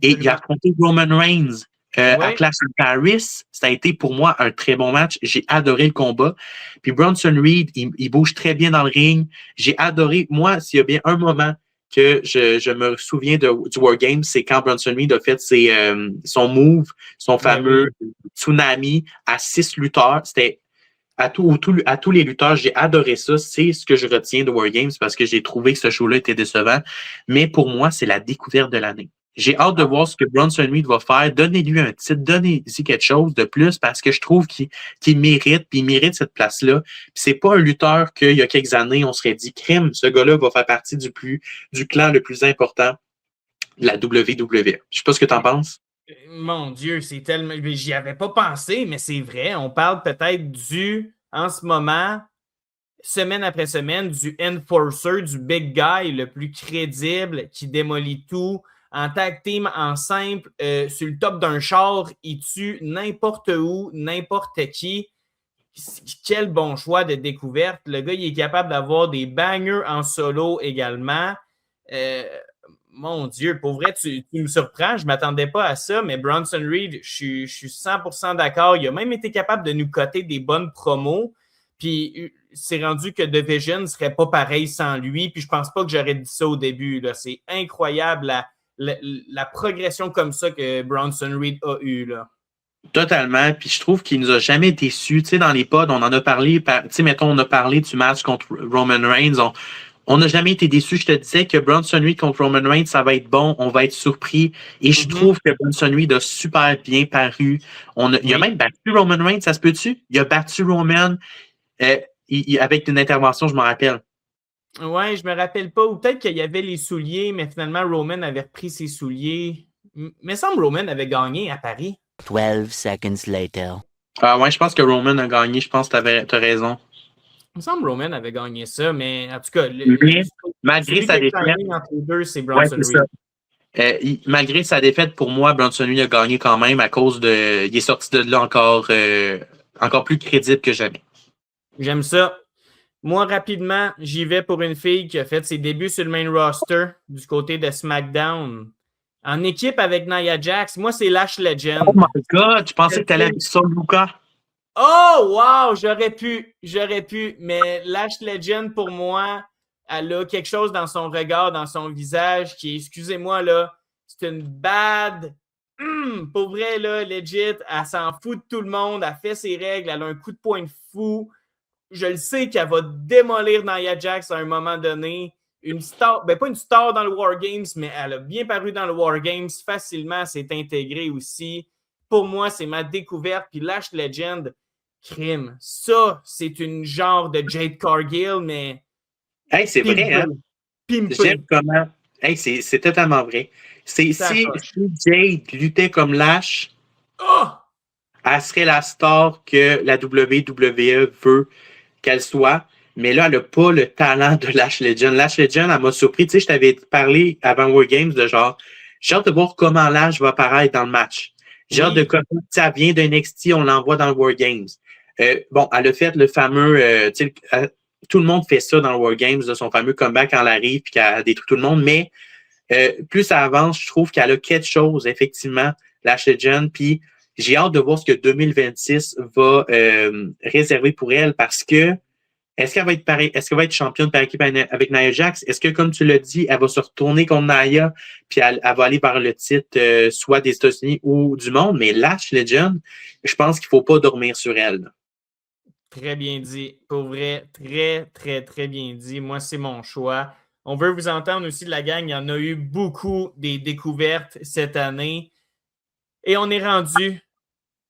Et il a affronté Roman Reigns à Clash of Paris. Ça a été pour moi un très bon match. J'ai adoré le combat. Puis Bronson Reed, il bouge très bien dans le ring. J'ai adoré. Moi, s'il y a bien un moment que je me souviens du Wargame, c'est quand Bronson Reed a fait son move, son fameux tsunami à 6 lutteurs. C'était à tous les lutteurs, j'ai adoré ça. C'est ce que je retiens de Wargames parce que j'ai trouvé que ce show-là était décevant. Mais pour moi, c'est la découverte de l'année. J'ai hâte de voir ce que Bronson Reed va faire. Donnez-lui un titre, donnez-lui quelque chose de plus parce que je trouve qu'il mérite, puis il mérite cette place-là. Puis c'est pas un lutteur qu'il y a quelques années, on serait dit, crime, ce gars-là va faire partie du clan le plus important de la WWE. Je sais pas ce que tu en penses. Mon Dieu, c'est tellement. J'y avais pas pensé, mais c'est vrai. On parle peut-être en ce moment, semaine après semaine, du enforcer, du big guy le plus crédible qui démolit tout. En tag team, en simple, sur le top d'un char, il tue n'importe où, n'importe qui. Quel bon choix de découverte. Le gars, il est capable d'avoir des bangers en solo également. Mon Dieu, pour vrai, tu me surprends. Je ne m'attendais pas à ça, mais Bronson Reed, je suis 100% d'accord. Il a même été capable de nous coter des bonnes promos. Puis c'est rendu que The Vision ne serait pas pareil sans lui. Puis je pense pas que j'aurais dit ça au début. Là. C'est incroyable la progression comme ça que Bronson Reed a eue. Là. Totalement. Puis je trouve qu'il nous a jamais déçus. Tu sais, dans les pods, on en a parlé. Tu sais, mettons, on a parlé du match contre Roman Reigns. On n'a jamais été déçus. Je te disais que Bronson Reed contre Roman Reigns, ça va être bon. On va être surpris. Et je trouve que Bronson Reed a super bien paru. Il a même battu Roman Reigns, ça se peut-tu? Il a battu Roman avec une intervention, je m'en rappelle. Ouais, je me rappelle pas. Ou peut-être qu'il y avait les souliers, mais finalement, Roman avait repris ses souliers. Mais semble Roman avait gagné à Paris. 12 seconds later. Ah ouais, je pense que Roman a gagné. Je pense que t'as raison. Il me semble que Roman avait gagné ça, mais en tout cas, malgré sa défaite, entre les deux, c'est Bronson Reed. Malgré sa défaite, pour moi, Bronson Reed a gagné quand même à cause de. Il est sorti de là encore plus crédible que jamais. J'aime ça. Moi, rapidement, j'y vais pour une fille qui a fait ses débuts sur le main roster du côté de SmackDown. En équipe avec Nia Jax, moi, c'est Lash Legend. Oh my God, je pensais que tu allais avec ça, Luca. Oh, wow, j'aurais pu, mais Lash Legend, pour moi, elle a quelque chose dans son regard, dans son visage qui est, excusez-moi, là, c'est une bad. Pour vrai, là, legit, elle s'en fout de tout le monde, elle fait ses règles, elle a un coup de poing fou. Je le sais qu'elle va démolir Nia Jax à un moment donné. Une star, ben pas une star dans le War Games, mais elle a bien paru dans le War Games facilement, s'est intégrée aussi. Pour moi, c'est ma découverte. Puis Lash Legend, crime. Ça, c'est une genre de Jade Cargill, mais. Hey, c'est vrai, hein? J'aime comment. Hey, c'est totalement vrai. Si Jade luttait comme Lash, elle serait la star que la WWE veut qu'elle soit. Mais là, elle n'a pas le talent de Lash Legend. Lash Legend, elle m'a surpris. Tu sais, je t'avais parlé avant War Games de genre, j'ai hâte de voir comment Lash va apparaître dans le match. J'ai hâte de comment ça vient d'un NXT, on l'envoie dans le War Games. Bon, elle a fait le fameux, tout le monde fait ça dans le War Games, de son fameux comeback quand elle arrive et qu'elle détruit tout le monde. Mais plus ça avance, je trouve qu'elle a quelque chose, effectivement, Lash Legend. Puis j'ai hâte de voir ce que 2026 va réserver pour elle parce que est-ce qu'elle va être pareil? Est-ce qu'elle va être championne par équipe avec Nia Jax? Est-ce que, comme tu l'as dit, elle va se retourner contre Nia puis elle va aller vers le titre soit des États-Unis ou du monde? Mais Lash Legend, je pense qu'il ne faut pas dormir sur elle. Très bien dit. Pour vrai, très, très, très bien dit. Moi, c'est mon choix. On veut vous entendre aussi de la gang. Il y en a eu beaucoup des découvertes cette année. Et on est rendu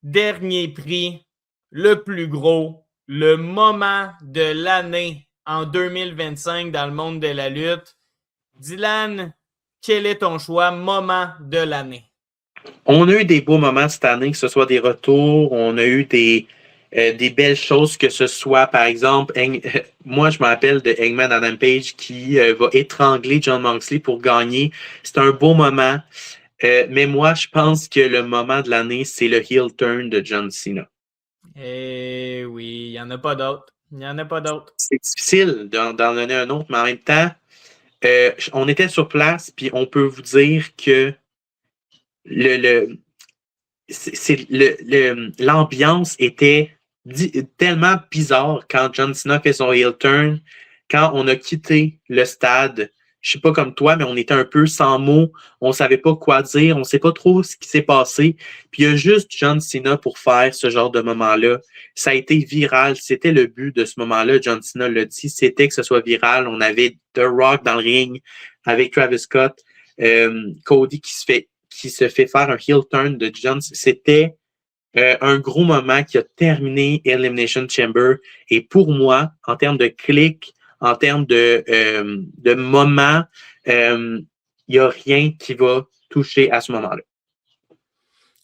dernier prix, le plus gros, le moment de l'année en 2025 dans le monde de la lutte. Dylan, quel est ton choix, moment de l'année? On a eu des beaux moments cette année, que ce soit des retours, on a eu des belles choses, que ce soit, par exemple, moi, je me rappelle de Hangman Adam Page qui va étrangler Jon Moxley pour gagner. C'est un beau moment. Mais moi, je pense que le moment de l'année, c'est le heel turn de John Cena. Eh oui, il n'y en a pas d'autres. Il n'y en a pas d'autres. C'est difficile d'en donner un autre, mais en même temps, on était sur place, puis on peut vous dire que l'ambiance était tellement bizarre quand John Cena fait son heel turn, quand on a quitté le stade. Je sais pas comme toi, mais on était un peu sans mots. On savait pas quoi dire. On sait pas trop ce qui s'est passé. Puis il y a juste John Cena pour faire ce genre de moment-là. Ça a été viral. C'était le but de ce moment-là. John Cena l'a dit. C'était que ce soit viral. On avait The Rock dans le ring avec Travis Scott. Cody qui se fait faire un heel turn de John. C'était un gros moment qui a terminé Elimination Chamber. Et pour moi, en termes de clics, en termes de moments, il n'y a rien qui va toucher à ce moment-là.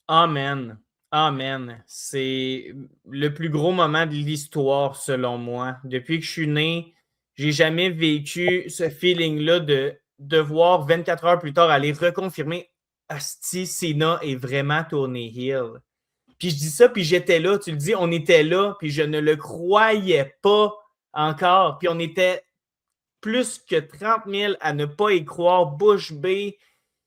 Amen. Amen. C'est le plus gros moment de l'histoire, selon moi. Depuis que je suis né, j'ai jamais vécu ce feeling-là de devoir 24 heures plus tard aller reconfirmer Asti, Cena est vraiment tourné heel. Puis je dis ça, puis j'étais là, tu le dis, on était là, puis je ne le croyais pas encore. Puis on était plus que 30 000 à ne pas y croire, bouche bée.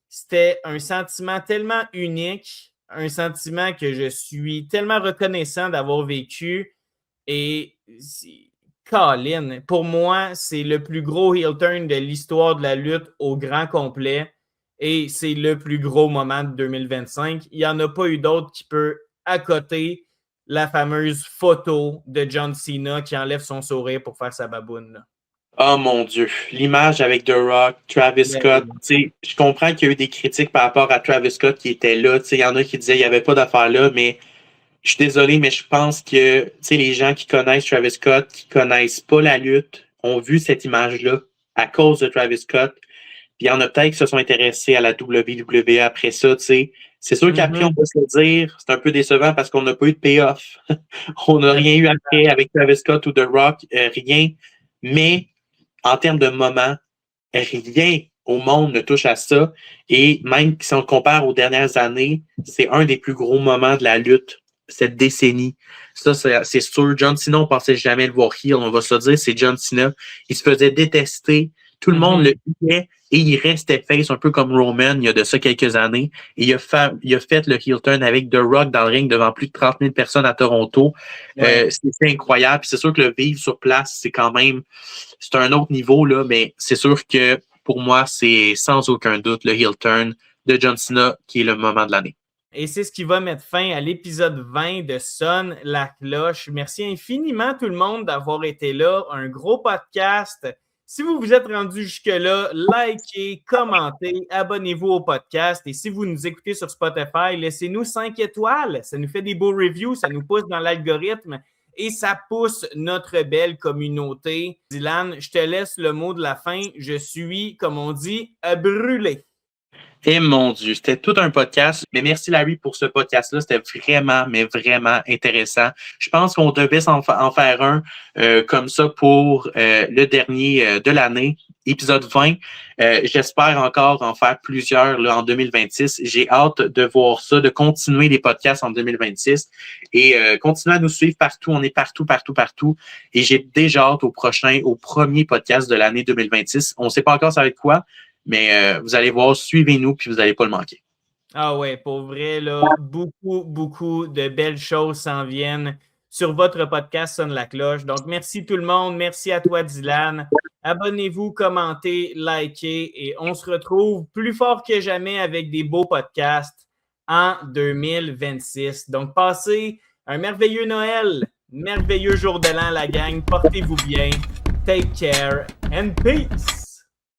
C'était un sentiment tellement unique, un sentiment que je suis tellement reconnaissant d'avoir vécu. Et Colin, pour moi, c'est le plus gros heel turn de l'histoire de la lutte au grand complet. Et c'est le plus gros moment de 2025. Il n'y en a pas eu d'autre qui peut accoter la fameuse photo de John Cena qui enlève son sourire pour faire sa baboune. Là. Oh mon Dieu, l'image avec The Rock, Travis Scott, je comprends qu'il y a eu des critiques par rapport à Travis Scott qui était là. Il y en a qui disaient qu'il n'y avait pas d'affaire là, mais je suis désolé, mais je pense que les gens qui connaissent Travis Scott, qui connaissent pas la lutte, ont vu cette image-là à cause de Travis Scott. Puis il y en a peut-être qui se sont intéressés à la WWE après ça. C'est sûr qu'après, on peut se le dire, c'est un peu décevant parce qu'on n'a pas eu de payoff. On n'a rien eu après avec Travis Scott ou The Rock, rien. Mais en termes de moments, rien au monde ne touche à ça. Et même si on le compare aux dernières années, c'est un des plus gros moments de la lutte cette décennie. Ça, c'est sûr. John Cena, on ne pensait jamais le voir heel. On va se le dire, c'est John Cena. Il se faisait détester. Tout le monde le haït et il restait face, un peu comme Roman il y a de ça quelques années. Et il a fait le heel turn avec The Rock dans le ring devant plus de 30 000 personnes à Toronto. Ouais. C'est incroyable. Puis c'est sûr que le vivre sur place, c'est un autre niveau, là, mais c'est sûr que pour moi, c'est sans aucun doute le heel turn de John Cena qui est le moment de l'année. Et c'est ce qui va mettre fin à l'épisode 20 de Sonne la cloche. Merci infiniment tout le monde d'avoir été là. Un gros podcast. Si vous vous êtes rendu jusque-là, likez, commentez, abonnez-vous au podcast. Et si vous nous écoutez sur Spotify, laissez-nous 5 étoiles. Ça nous fait des beaux reviews, ça nous pousse dans l'algorithme et ça pousse notre belle communauté. Dylan, je te laisse le mot de la fin. Je suis, comme on dit, brûlé. Et mon Dieu, c'était tout un podcast. Mais merci Larry pour ce podcast-là. C'était vraiment, mais vraiment intéressant. Je pense qu'on devait en faire un comme ça pour le dernier de l'année, épisode 20. J'espère encore en faire plusieurs là, en 2026. J'ai hâte de voir ça, de continuer les podcasts en 2026 et continuer à nous suivre partout. On est partout. Et j'ai déjà hâte au premier podcast de l'année 2026. On ne sait pas encore ça va être quoi. Mais vous allez voir, suivez-nous, puis vous n'allez pas le manquer. Ah ouais, pour vrai, là, beaucoup de belles choses s'en viennent sur votre podcast Sonne la cloche. Donc, merci tout le monde. Merci à toi, Dylan. Abonnez-vous, commentez, likez et on se retrouve plus fort que jamais avec des beaux podcasts en 2026. Donc, passez un merveilleux Noël, merveilleux jour de l'an, la gang. Portez-vous bien. Take care and peace.